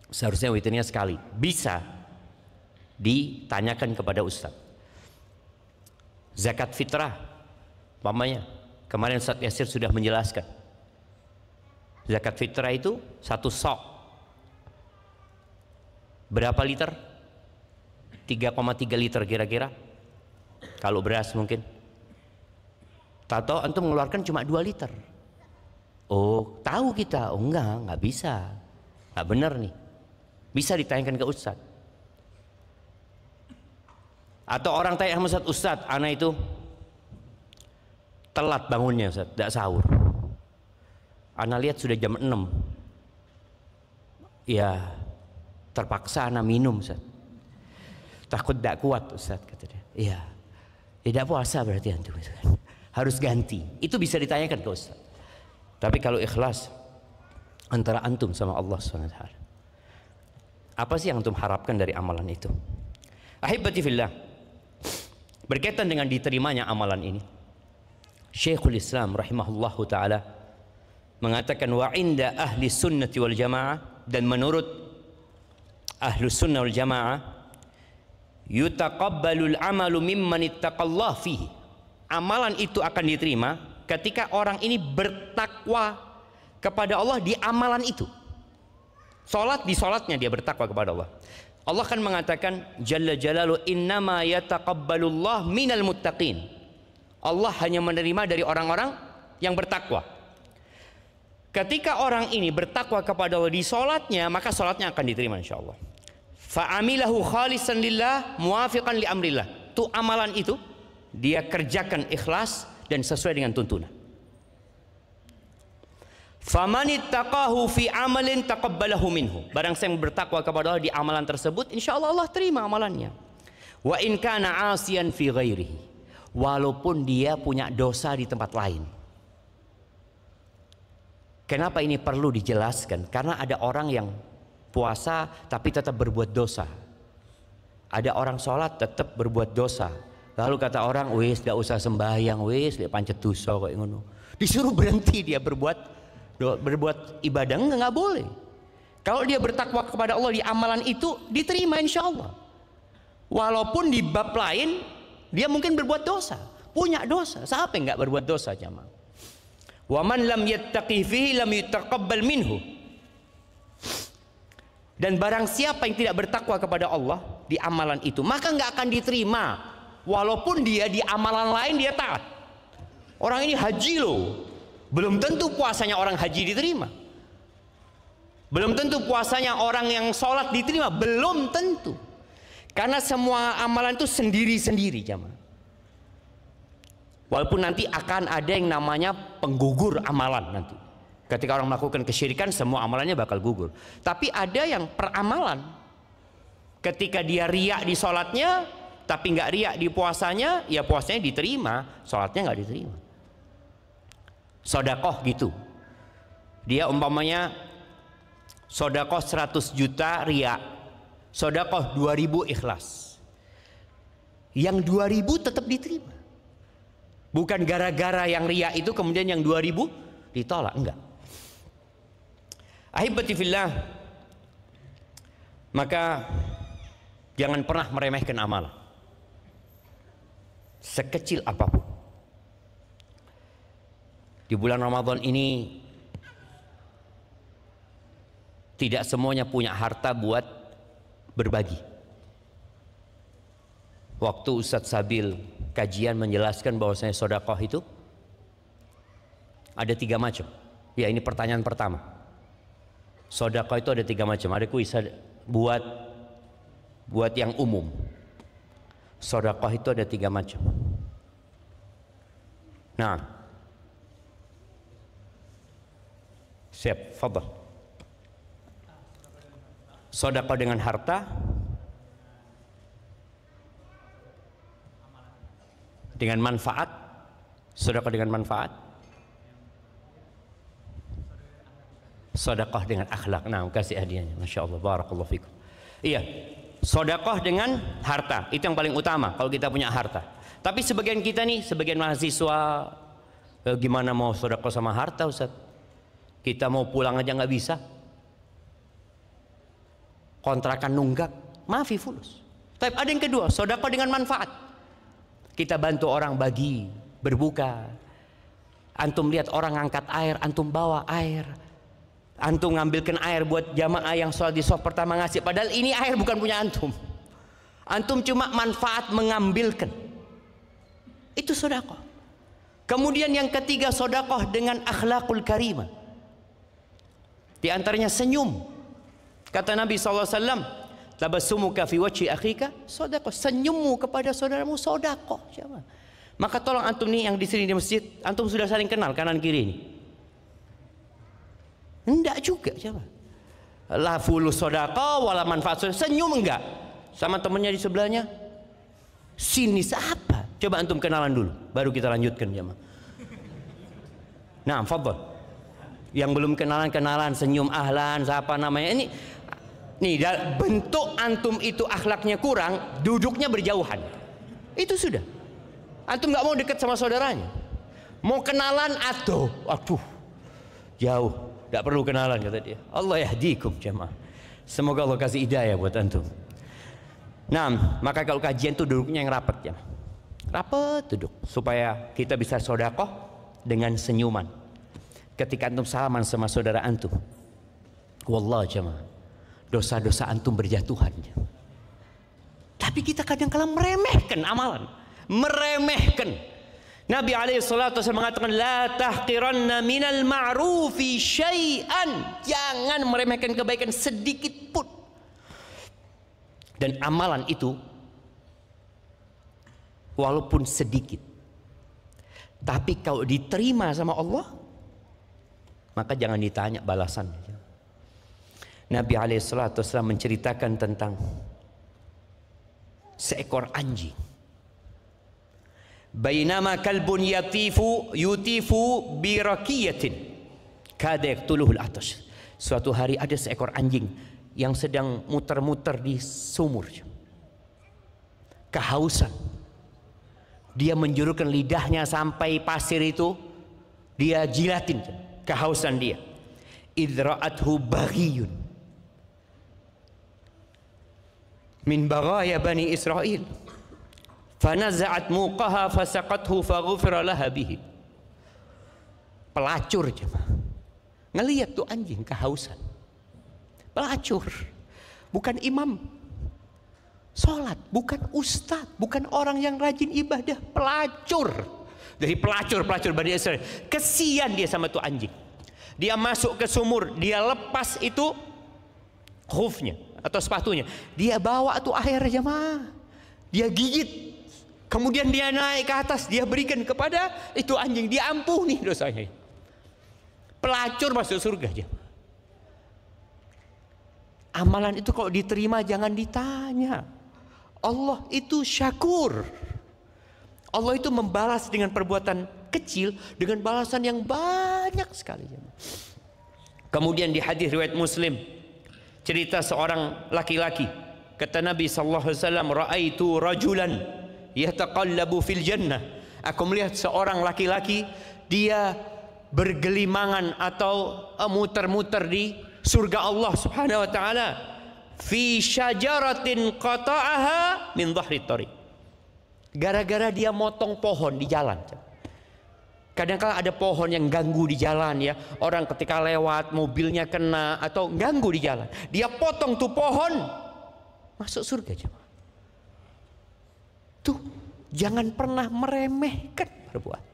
Speaker 1: Seharusnya witirnya sekali. Bisa ditanyakan kepada ustaz. Zakat fitrah, umpamanya kemarin Ustaz Yasir sudah menjelaskan. Zakat fitrah itu 1 sok berapa liter? 3,3 liter kira-kira. Kalau beras mungkin. Tahu antum mengeluarkan cuma 2 liter. Oh, tahu kita. Oh enggak bisa. Enggak benar nih. Bisa ditanyakan ke ustaz. Atau orang tanya sama Ustaz, anak itu telat bangunnya Ustaz, tidak sahur. Anak lihat sudah jam 6. Ya, terpaksa anak minum Ustaz. Takut tidak kuat Ustaz, kata dia. Iya. Tidak puasa berarti antum. Harus ganti. Itu bisa ditanyakan ke Ustaz. Tapi kalau ikhlas antara antum sama Allah SWT, apa sih yang antum harapkan dari amalan itu? Ahibati fillah, berkaitan dengan diterimanya amalan ini, Syekhul Islam rahimahullahu ta'ala mengatakan, wa inda ahli sunnati wal jamaah, dan menurut ahli sunnah wal jamaah, yutaqabbalul amalu mimman ittaqallah fihi, amalan itu akan diterima ketika orang ini bertakwa kepada Allah di amalan itu. Salat, di salatnya dia bertakwa kepada Allah. Allah kan mengatakan jalla jalalu, innama yataqabbalullah minal muttaqin. Allah hanya menerima dari orang-orang yang bertakwa. Ketika orang ini bertakwa kepada Allah di salatnya, maka salatnya akan diterima insyaallah. Fa'amilahu khalisan lillah muwafiqan li amrillah. Itu amalan itu dia kerjakan ikhlas dan sesuai dengan tuntunan. Famanittaqahu fi amalin taqabbalahu minhu. Barang siapa yang bertakwa kepada Allah di amalan tersebut, insyaallah Allah terima amalannya. Wa in kana 'asiyan fi ghairihi. Walaupun dia punya dosa di tempat lain. Kenapa ini perlu dijelaskan? Karena ada orang yang puasa tapi tetap berbuat dosa. Ada orang sholat tetap berbuat dosa. Lalu kata orang, wis tidak usah sembahyang, wis lihat pancet dosa kok ngono. Disuruh berhenti dia berbuat ibadah, enggak boleh. Kalau dia bertakwa kepada Allah di amalan itu diterima insya Allah. Walaupun di bab lain dia mungkin berbuat dosa, punya dosa. Siapa yang enggak berbuat dosa, jamaah? Wa man lam yattaqi fihi lam yutaqabbal minhu. Dan barang siapa yang tidak bertakwa kepada Allah di amalan itu, maka enggak akan diterima. Walaupun dia di amalan lain dia taat. Orang ini haji loh, belum tentu puasanya orang haji diterima. Belum tentu puasanya orang yang sholat diterima, belum tentu. Karena semua amalan itu sendiri-sendiri, jamaah. Walaupun nanti akan ada yang namanya penggugur amalan nanti. Ketika orang melakukan kesyirikan, semua amalannya bakal gugur. Tapi ada yang peramalan. Ketika dia riak di sholatnya, tapi nggak riak di puasanya, ya puasanya diterima, sholatnya nggak diterima. Sodakoh gitu, dia umpamanya sodakoh 100 juta riak, sodakoh 2000 ikhlas, yang 2000 tetap diterima. Bukan gara-gara yang riak itu kemudian yang 2000 ditolak, enggak. Ahibati fillah, maka jangan pernah meremehkan amalan sekecil apapun. Di bulan Ramadan ini tidak semuanya punya harta buat berbagi. Waktu Ustadz Sabil kajian menjelaskan bahwasanya sedekah itu ada 3 macam. Ya, ini pertanyaan pertama. Sedekah itu ada 3 macam. Ada kuis buat yang umum. Sedekah itu ada 3 macam. Nah, siap, fadhal. Sedekah dengan harta, dengan manfaat, sedekah dengan manfaat, sedekah dengan akhlak. Nah, kasih hadiahnya, masya Allah, barakallahu fikum. Iya, sedekah dengan harta itu yang paling utama kalau kita punya harta. Tapi sebagian kita nih, sebagian mahasiswa, gimana mau sedekah sama harta, Ustaz? Kita mau pulang aja nggak bisa. Kontrakan nunggak, maafi fulus. Tapi ada yang kedua, sedekah dengan manfaat. Kita bantu orang bagi, berbuka. Antum lihat orang ngangkat air, antum bawa air. Antum ngambilkan air buat jamaah yang sholat di shaf pertama ngasih. Padahal ini air bukan punya antum. Antum cuma manfaat mengambilkan. Itu sedekah. Kemudian yang ketiga, sedekah dengan akhlakul karimah. Di antaranya senyum. Kata Nabi SAW, tabassumuka fi wajhi akhika sedekah. Senyummu kepada saudaramu sedekah. Maka tolong antum nih yang di sini di masjid, antum sudah saling kenal kanan kiri ini? Enggak juga, siapa? La fulus sedekah wala manfaat sedekah. Senyum enggak? Sama temannya di sebelahnya? Sinis apa? Coba antum kenalan dulu, baru kita lanjutkan jemaah. Nah, fadhal. Yang belum kenalan, senyum, ahlan, siapa namanya? Nih, bentuk antum itu akhlaknya kurang, duduknya berjauhan. Itu sudah. Antum nggak mau dekat sama saudaranya. Mau kenalan, aduh, jauh. Nggak perlu kenalan, kata dia. Allah yahdikum jemaah. Semoga Allah kasih hidayah buat antum. Nah, maka kalau kajian tuh duduknya yang rapat ya. Rapat duduk supaya kita bisa sedekah dengan senyuman. Ketika antum salaman sama saudara antum, wallah jemaah, dosa-dosa antum berjatuhan. Tapi kita kadang-kala meremehkan amalan, meremehkan. Nabi SAW mengatakan, la tahqiranna minal ma'rufi syai'an. Jangan meremehkan kebaikan sedikit pun. Dan amalan itu walaupun sedikit, tapi kalau diterima sama Allah, maka jangan ditanya balasan. Nabi SAW menceritakan tentang seekor anjing. Bainama kalbun yutifu birakiyatin kada yaqtuluhul atash. Suatu hari ada seekor anjing yang sedang muter-muter di sumur, kehausan. Dia menjulurkan lidahnya sampai pasir itu, dia jilatin kehausan dia. Idra'athu baghiyun min baghaya bani Israel fanaza'at muqaha fasaqathu faghufira laha bihi. Pelacur jemaah. Ngelihat tuh anjing kehausan. Pelacur. Bukan imam sholat, bukan ustadz, bukan orang yang rajin ibadah, pelacur. Dari pelacur Bani Israel. Kesian dia sama tuh anjing. Dia masuk ke sumur, dia lepas itu khufnya atau sepatunya, dia bawa tuh air jemaah, dia gigit, kemudian dia naik ke atas, dia berikan kepada itu anjing, dia ampuni dosanya. Pelacur masuk surga aja. Amalan itu kalau diterima jangan ditanya. Allah itu syakur. Allah itu membalas dengan perbuatan kecil dengan balasan yang banyak sekali. Kemudian di hadis riwayat Muslim, cerita seorang laki-laki, kata Nabi sallallahu alaihi wasallam, raaitu rajulan yataqallabu fil jannah. Aku melihat seorang laki-laki, dia bergelimangan atau muter-muter di surga Allah Subhanahu wa taala, fi syajaratin qata'aha min dhahri thariq. Gara-gara dia motong pohon di jalan. Kadang-kala ada pohon yang ganggu di jalan ya. Orang ketika lewat mobilnya kena atau ganggu di jalan. Dia potong tuh pohon, masuk surga jemaah. Tuh, jangan pernah meremehkan perbuatan.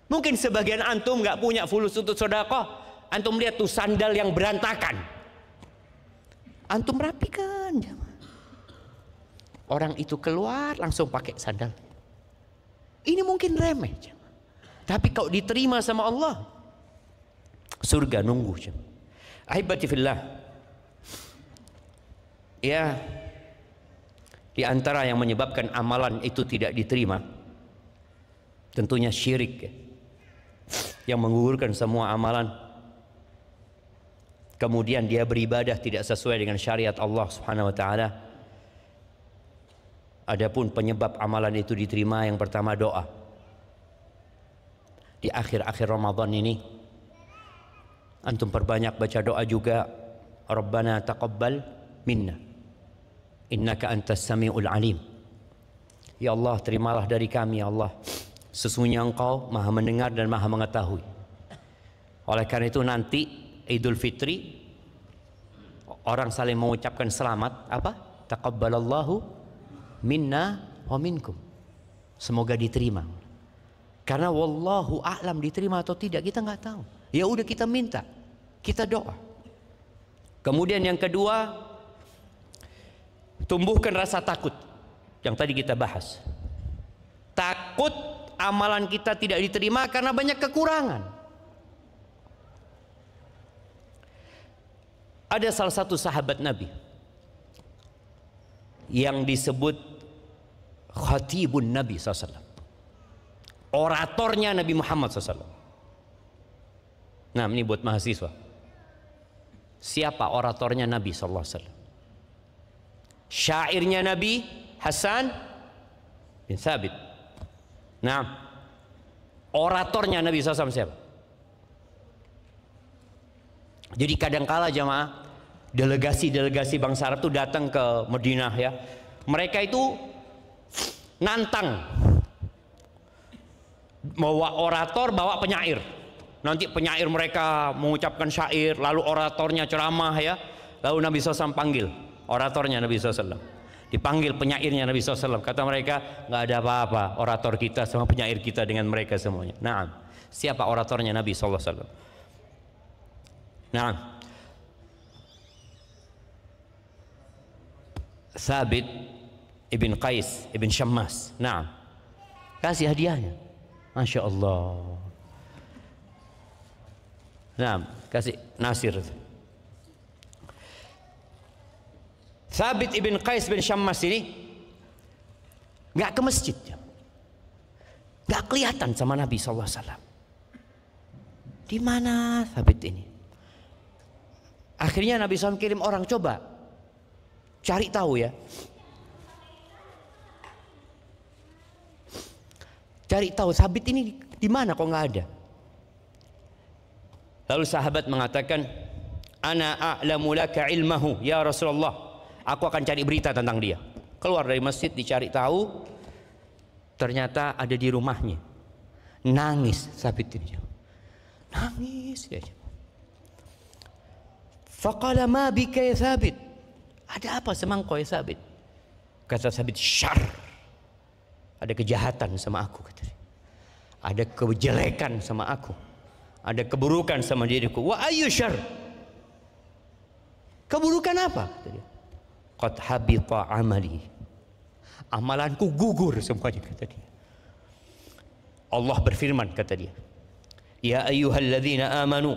Speaker 1: Mungkin sebagian antum nggak punya fulus untuk sedekah. Antum lihat tuh sandal yang berantakan. Antum rapikan jemaah. Orang itu keluar langsung pakai sandal. Ini mungkin remeh jemaah. Tapi kalau diterima sama Allah, surga nunggu. Ahibati fillah. Ya, di antara yang menyebabkan amalan itu tidak diterima, tentunya syirik ya, yang menggugurkan semua amalan. Kemudian dia beribadah tidak sesuai dengan syariat Allah Subhanahu wa taala. Adapun penyebab amalan itu diterima, yang pertama doa. Di akhir-akhir Ramadan ini antum perbanyak baca doa juga. Rabbana taqabbal minna innaka antas samiul alim. Ya Allah, terimalah dari kami ya Allah, sesungguhnya Engkau Maha mendengar dan Maha mengetahui. Oleh karena itu nanti Idul Fitri orang saling mengucapkan selamat apa? Taqabbalallahu minna wa minkum. Semoga diterima. Karena wallahu a'lam diterima atau tidak kita nggak tahu. Ya udah kita minta, kita doa. Kemudian yang kedua, tumbuhkan rasa takut. Yang tadi kita bahas. Takut amalan kita tidak diterima karena banyak kekurangan. Ada salah satu sahabat Nabi yang disebut Khatibun Nabi SAW. Oratornya Nabi Muhammad SAW. Nah, ini buat mahasiswa. Siapa oratornya Nabi SAW? Syairnya Nabi Hasan bin Thabit. Nah, oratornya Nabi SAW siapa? Jadi kadangkala jamaah, delegasi-delegasi bangsa Arab itu datang ke Madinah ya. Mereka itu nantang. Bawa orator, bawa penyair. Nanti penyair mereka mengucapkan syair, lalu oratornya ceramah ya. Lalu Nabi SAW panggil oratornya Nabi SAW. Dipanggil penyairnya Nabi SAW. Kata mereka, nggak ada apa-apa orator kita sama penyair kita dengan mereka semuanya. Nah, siapa oratornya Nabi SAW? Nah, Thabit ibn Qais ibn Syammas. Nah, kasih hadiahnya. Masya Allah. Nah, kasih Nasir. Thabit ibn Qais bin Syammas ini nggak ke masjid, nggak kelihatan sama Nabi SAW. Di mana Thabit ini? Akhirnya Nabi SAW kirim orang, coba cari tahu ya. Cari tahu Thabit ini di mana kok nggak ada. Lalu sahabat mengatakan, ana a'lamu laka ilmahu ya Rasulullah. Aku akan cari berita tentang dia. Keluar dari masjid dicari tahu, ternyata ada di rumahnya. Nangis Thabit ini. Nangis dia. Faqala ma bika ya Thabit. Ada apa sama engkau ya Thabit? Kata Thabit, syar. Ada kejahatan sama aku, kata dia. Ada kejelekan sama aku. Ada keburukan sama diriku. Wa ayyu syarr? Keburukan apa? Kata dia. Qad habita amali. Amalanku gugur semuanya, kata dia. Allah berfirman, kata dia. Ya ayyuhalladzina amanu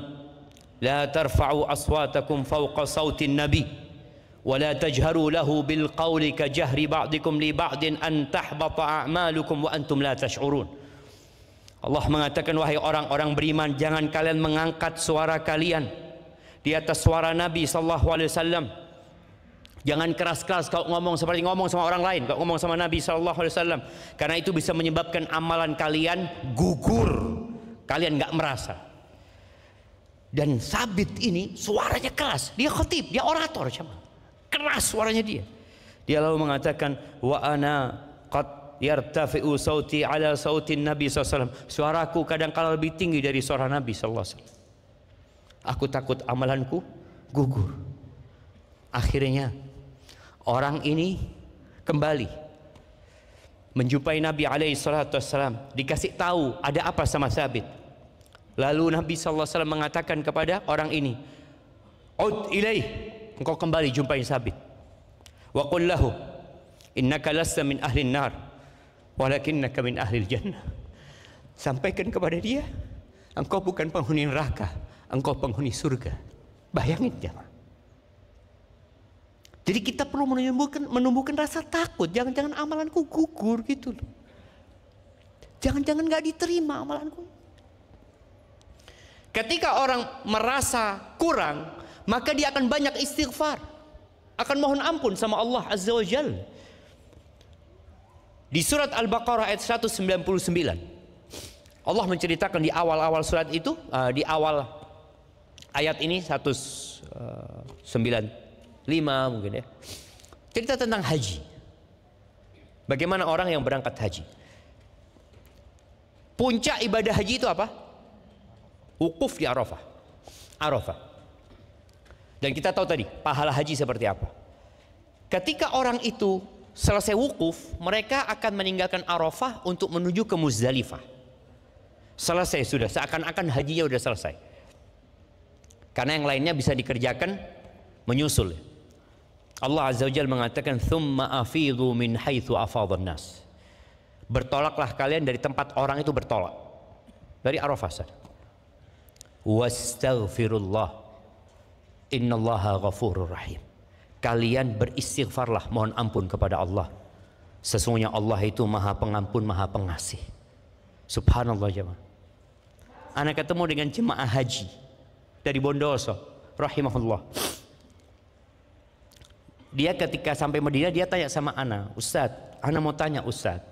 Speaker 1: la tarfa'u aswatakum fawqa sautin nabi. ولا تجهروا له بالقول كجهر بعضكم لبعض أن تحبط أعمالكم وأنتم لا تشعرون. Allah mengatakan, wahai orang-orang beriman, jangan kalian mengangkat suara kalian di atas suara Nabi SAW. Jangan keras-keras kalau ngomong seperti ngomong sama orang lain, kalau ngomong sama Nabi SAW, karena itu bisa menyebabkan amalan kalian gugur, kalian nggak merasa. Dan Thabit ini suaranya keras, dia khatib, dia orator, keras suaranya dia. Dia lalu mengatakan, wa ana qad yartafi'u sauti ala sautin Nabi SAW. Suaraku kadang-kala lebih tinggi dari suara Nabi SAW. Aku takut amalanku gugur. Akhirnya orang ini kembali menjumpai Nabi SAW. Dikasih tahu ada apa sama Thabit. Lalu Nabi SAW mengatakan kepada orang ini, "Ud ilaih, engkau kembali jumpai Thabit. Wa qul lahu innaka lasta min ahli nar walakinnaka min ahli jannah." Sampaikan kepada dia, engkau bukan penghuni neraka, engkau penghuni surga. Bayangin jemaah. Jadi kita perlu menumbuhkan rasa takut. Jangan-jangan amalanku gugur gitu loh. Jangan-jangan gak diterima amalanku. Ketika orang merasa kurang, maka dia akan banyak istighfar, akan mohon ampun sama Allah Azza wa Jalla. Di surat Al-Baqarah ayat 199, Allah menceritakan di awal-awal surat itu, di awal ayat ini 195 mungkin ya, cerita tentang haji. Bagaimana orang yang berangkat haji. Puncak ibadah haji itu apa? Wukuf di Arafah. Dan kita tahu tadi pahala haji seperti apa. Ketika orang itu selesai wukuf, mereka akan meninggalkan Arafah untuk menuju ke Muzdalifah. Selesai sudah, seakan-akan hajinya sudah selesai. Karena yang lainnya bisa dikerjakan menyusul. Allah Azza wa Jalla mengatakan, "Tsumma afidhu min haitsu afadhan nas." Bertolaklah kalian dari tempat orang itu bertolak. Dari Arafah. Wastaghfirullah, innallaha ghafurur rahim. Kalian beristighfarlah, mohon ampun kepada Allah. Sesungguhnya Allah itu Maha Pengampun, Maha Pengasih. Subhanallah jemaah. Ana ketemu dengan jemaah haji dari Bondoso, rahimahullah. Dia ketika sampai Madinah, dia tanya sama Ana, "Ustadz, Ana mau tanya Ustadz,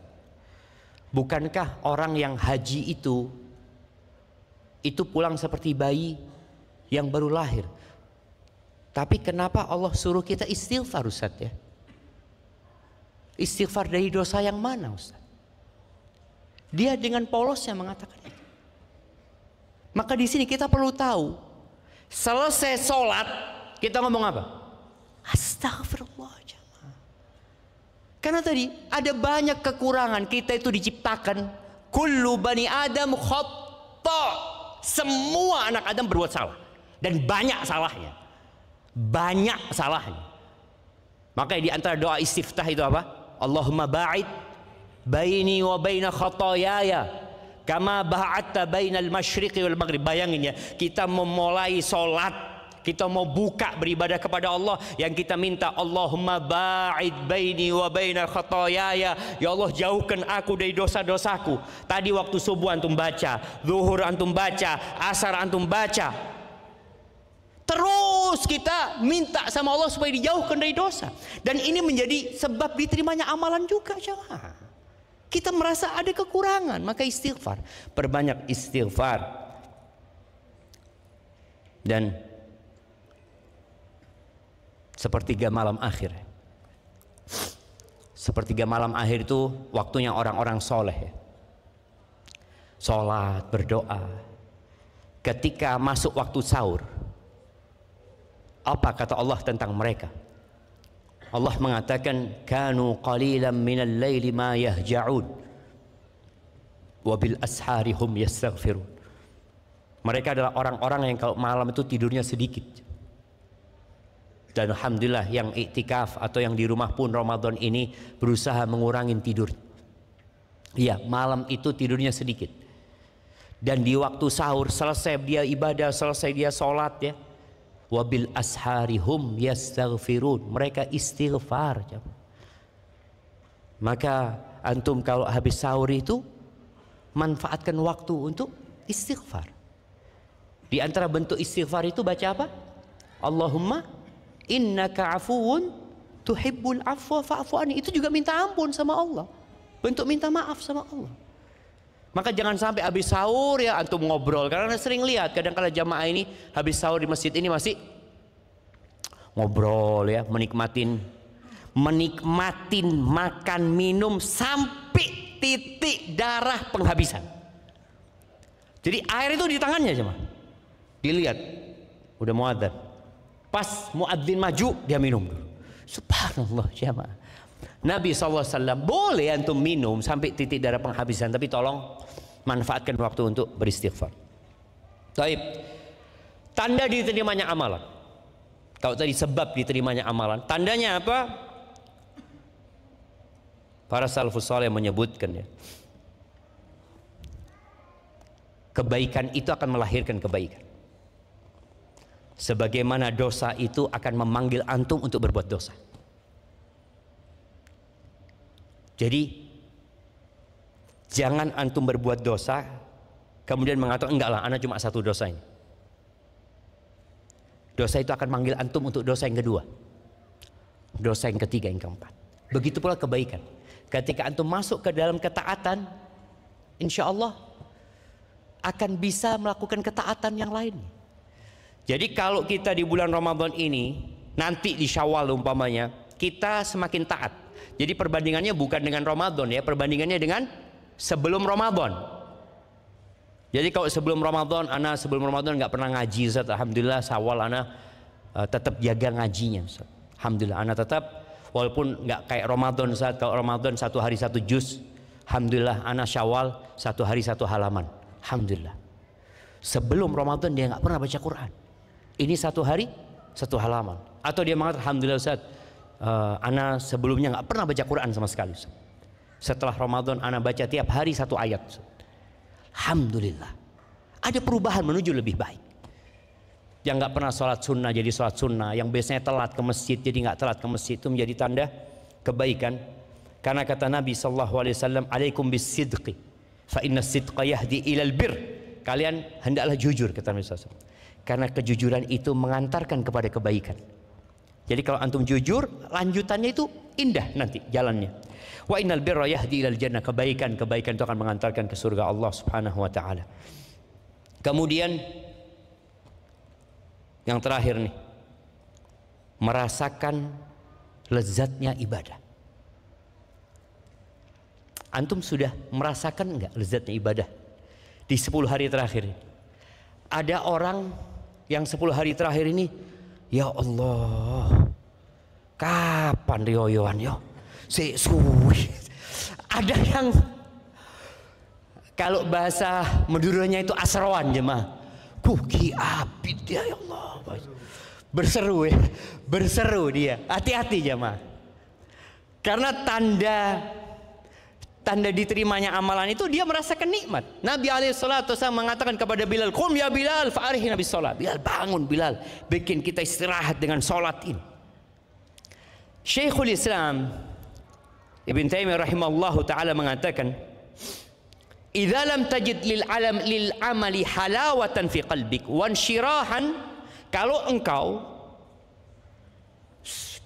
Speaker 1: bukankah orang yang haji itu pulang seperti bayi yang baru lahir? Tapi kenapa Allah suruh kita istighfar Ustadz ya? Istighfar dari dosa yang mana Ustadz?" Dia dengan polosnya mengatakan itu. Maka di sini kita perlu tahu, selesai sholat kita ngomong apa? Astagfirullah jemaah. Karena tadi ada banyak kekurangan. Kita itu diciptakan kullu bani Adam khata'. Semua anak Adam berbuat salah dan banyak salahnya. Banyak salahnya. Maka di antara doa istiftah itu apa? Allahumma ba'id baini wa baina khataayaya kama ba'adta bainal masyriqi wal maghrib. Bayangin ya, kita memulai sholat, kita mau buka beribadah kepada Allah, yang kita minta Allahumma ba'id baini wa baina khataayaya, ya Allah jauhkan aku dari dosa-dosaku. Tadi waktu subuh antum baca, zuhur antum baca, asar antum baca. Terus kita minta sama Allah supaya dijauhkan dari dosa. Dan ini menjadi sebab diterimanya amalan juga jemaah. Kita merasa ada kekurangan, maka istighfar, perbanyak istighfar. Dan sepertiga malam akhir. Sepertiga malam akhir itu waktunya orang-orang soleh. Sholat, berdoa. Ketika masuk waktu sahur, apa kata Allah tentang mereka? Allah mengatakan, kanu qalilan minal laili ma yahja'un wa bil ashari hum yastaghfirun. Mereka adalah orang-orang yang kalau malam itu tidurnya sedikit. Dan alhamdulillah yang iktikaf atau yang di rumah pun Ramadan ini berusaha mengurangi tidur. Iya, malam itu tidurnya sedikit. Dan di waktu sahur selesai dia ibadah, selesai dia sholat ya. Wabil ashari hum yastaghfirun. Mereka istighfar. Maka antum kalau habis sahur itu manfaatkan waktu untuk istighfar. Di antara bentuk istighfar itu baca apa? Allahumma innaka afuwun tuhibbul afwa fa'fu anni. Itu juga minta ampun sama Allah, bentuk minta maaf sama Allah. Maka jangan sampai habis sahur ya antum ngobrol. Karena sering lihat kadang-kala jamaah ini habis sahur di masjid ini masih ngobrol ya, menikmatin makan minum sampai titik darah penghabisan. Jadi air itu di tangannya jemaah. Dilihat, udah muadzin. Pas muadzin maju, dia minum dulu. Subhanallah jemaah. Nabi SAW, boleh antum minum sampai titik darah penghabisan, tapi tolong manfaatkan waktu untuk beristighfar. Baik. Tanda diterimanya amalan. Kalau tadi sebab diterimanya amalan, tandanya apa? Para salafus saleh menyebutkan ya, kebaikan itu akan melahirkan kebaikan. Sebagaimana dosa itu akan memanggil antum untuk berbuat dosa. Jadi jangan antum berbuat dosa kemudian mengatakan enggak lah, ana cuma satu dosa ini. Dosa itu akan manggil antum untuk dosa yang kedua, dosa yang ketiga, yang keempat. Begitu pula kebaikan. Ketika antum masuk ke dalam ketaatan, insya Allah akan bisa melakukan ketaatan yang lain. Jadi kalau kita di bulan Ramadan ini, nanti di Syawal umpamanya, kita semakin taat. Jadi perbandingannya bukan dengan Ramadan ya, perbandingannya dengan sebelum Ramadan. Jadi kalau sebelum Ramadan, ana sebelum Ramadan nggak pernah ngaji, Ustaz. Alhamdulillah Syawal ana tetap jaga ngajinya, Ustaz. Alhamdulillah ana tetap, walaupun nggak kayak Ramadan, Ustaz. Kalau Ramadan 1 hari 1 juz, alhamdulillah ana Syawal 1 hari 1 halaman. Alhamdulillah. Sebelum Ramadan dia nggak pernah baca Quran. Ini 1 hari 1 halaman. Atau dia mengatakan, alhamdulillah Ustaz, ana sebelumnya nggak pernah baca Quran sama sekali, Ustaz. Setelah Ramadan ana baca tiap hari 1 ayat, Ustaz. Alhamdulillah, ada perubahan menuju lebih baik. Yang nggak pernah sholat sunnah jadi sholat sunnah, yang biasanya telat ke masjid jadi nggak telat ke masjid, itu menjadi tanda kebaikan. Karena kata Nabi SAW, alaikum bis-sidqi, fa inna sidqa yahdi ilal bir. Kalian hendaklah jujur, kata Nabi SAW. Karena kejujuran itu mengantarkan kepada kebaikan. Jadi kalau antum jujur, lanjutannya itu indah nanti jalannya. Wa innal birra yahdi ilal jannah, kebaikan itu akan mengantarkan ke surga Allah Subhanahu wa taala. Kemudian yang terakhir nih, merasakan lezatnya ibadah. Antum sudah merasakan enggak lezatnya ibadah di 10 hari terakhir ini? Ada orang yang 10 hari terakhir ini, ya Allah, kapan rioyoan yo? Suwi. Ada yang kalau bahasa Maduranya itu asrawan jemaah. Kuki api dia, ya Allah. Berseru ya, berseru dia. Hati-hati jemaah. Karena tanda diterimanya amalan itu dia merasakan nikmat. Nabi SAW mengatakan kepada Bilal, "Qum ya Bilal, fa'arihna bis shalah." Bilal, bangun Bilal, bikin kita istirahat dengan salat ini. Syekhul Islam Ibn Taimiyah rahimahullahu taala mengatakan, "Idza lam tajid lil amali halawatan fi qalbik wa insyirahan," kalau engkau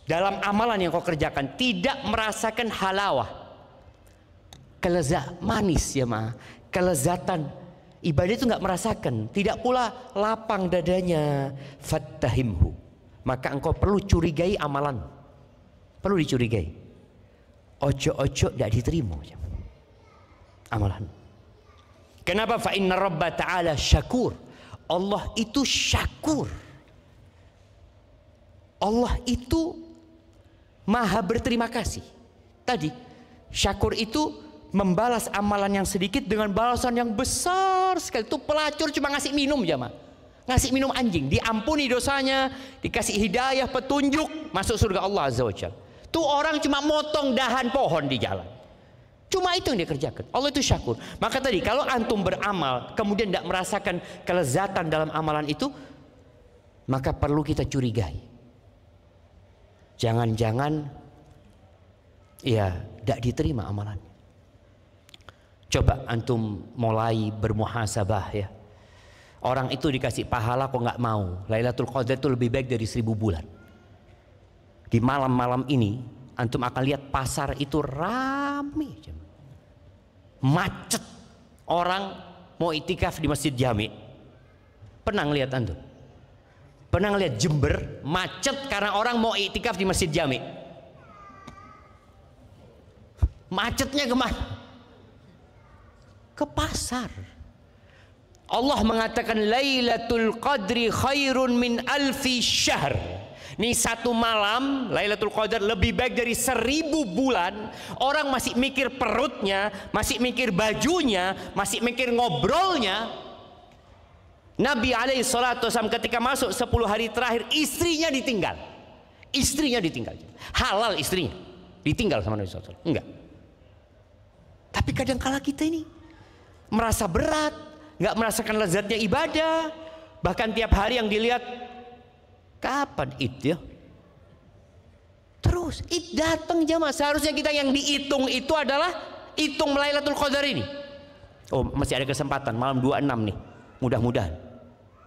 Speaker 1: dalam amalan yang kau kerjakan tidak merasakan halawah, kelezatan manis ya mah, kelezatan ibadah itu nggak merasakan, tidak pula lapang dadanya, fattahimhu, maka engkau perlu curigai amalan, perlu dicurigai. Ojo-ojo tidak diterima amalan. Kenapa? Fa inna Rabba ta'ala syakur. Allah itu syakur. Allah itu maha berterima kasih. Tadi syakur itu membalas amalan yang sedikit dengan balasan yang besar sekali. Itu pelacur cuma ngasih minum jamaah, ngasih minum anjing, diampuni dosanya, dikasih hidayah, petunjuk, masuk surga Allah Azza wa Jalla. Tuh orang cuma motong dahan pohon di jalan, cuma itu yang dia kerjakan. Allah itu syakur. Maka tadi kalau antum beramal kemudian tidak merasakan kelezatan dalam amalan itu, maka perlu kita curigai. Jangan-jangan ya tidak diterima amalan. Coba antum mulai bermuhasabah ya. Orang itu dikasih pahala kok nggak mau. Lailatul Qadar itu lebih baik dari 1000 bulan. Di malam-malam ini antum akan lihat pasar itu rame, macet. Orang mau itikaf di Masjid Jami. Pernah ngeliat antum? Pernah ngeliat Jember macet karena orang mau itikaf di Masjid Jami? Macetnya kemana? ke pasar. Allah mengatakan Lailatul Qadri khairun min alfi syahr. Nih satu malam Lailatul Qadar lebih baik dari 1000 bulan. Orang masih mikir perutnya, masih mikir bajunya, masih mikir ngobrolnya. Nabi alaihi salatu wasallam ketika masuk 10 hari terakhir, istrinya ditinggal. Istrinya ditinggal. Halal istrinya ditinggal sama Nabi SAW. Enggak. Tapi kadang-kala kita ini merasa berat, nggak merasakan lezatnya ibadah. Bahkan tiap hari yang dilihat, kapan Id ya? Terus Id datang jamaah. Seharusnya kita yang dihitung itu adalah hitung Lailatul Qadar ini. Oh, masih ada kesempatan malam 26 nih. Mudah-mudahan.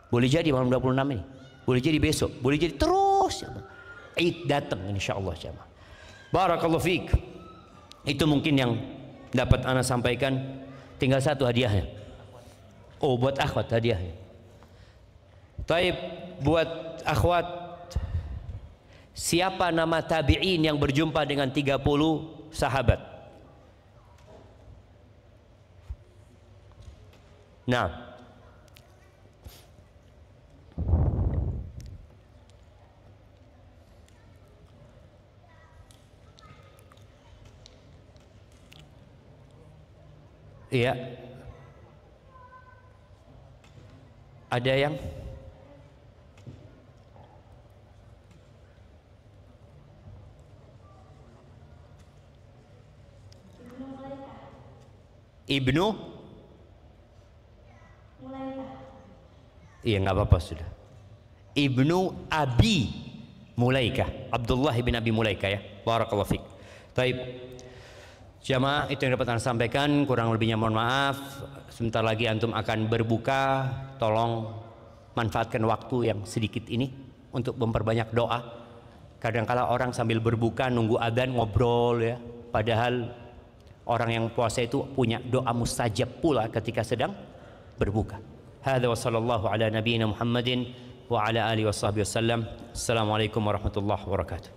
Speaker 1: Boleh jadi malam 26 ini. Boleh jadi besok. Boleh jadi terus. Id datang insyaallah jamaah. Barakallahu fiik. Itu mungkin yang dapat ana sampaikan. Tinggal satu hadiahnya. Oh, buat akhwat hadiahnya. Taib, buat akhwat, siapa nama tabi'in yang berjumpa dengan 30 sahabat? Nah, iya. Ada yang Ibnu Mulaikah. Iya, nggak apa-apa sudah. Ibnu Abi Mulaikah, Abdullah bin Abi Mulaikah ya. Barakallahu fiik. Taib. Jamaah, itu yang dapat saya sampaikan, kurang lebihnya mohon maaf. Sebentar lagi antum akan berbuka. Tolong manfaatkan waktu yang sedikit ini untuk memperbanyak doa. Kadang-kala orang sambil berbuka nunggu adzan ngobrol ya. Padahal orang yang puasa itu punya doa mustajab pula ketika sedang berbuka. Hadza wa sallallahu ala nabiyyina Muhammadin wa ala alihi washabbihi wasallam. Assalamualaikum warahmatullahi wabarakatuh.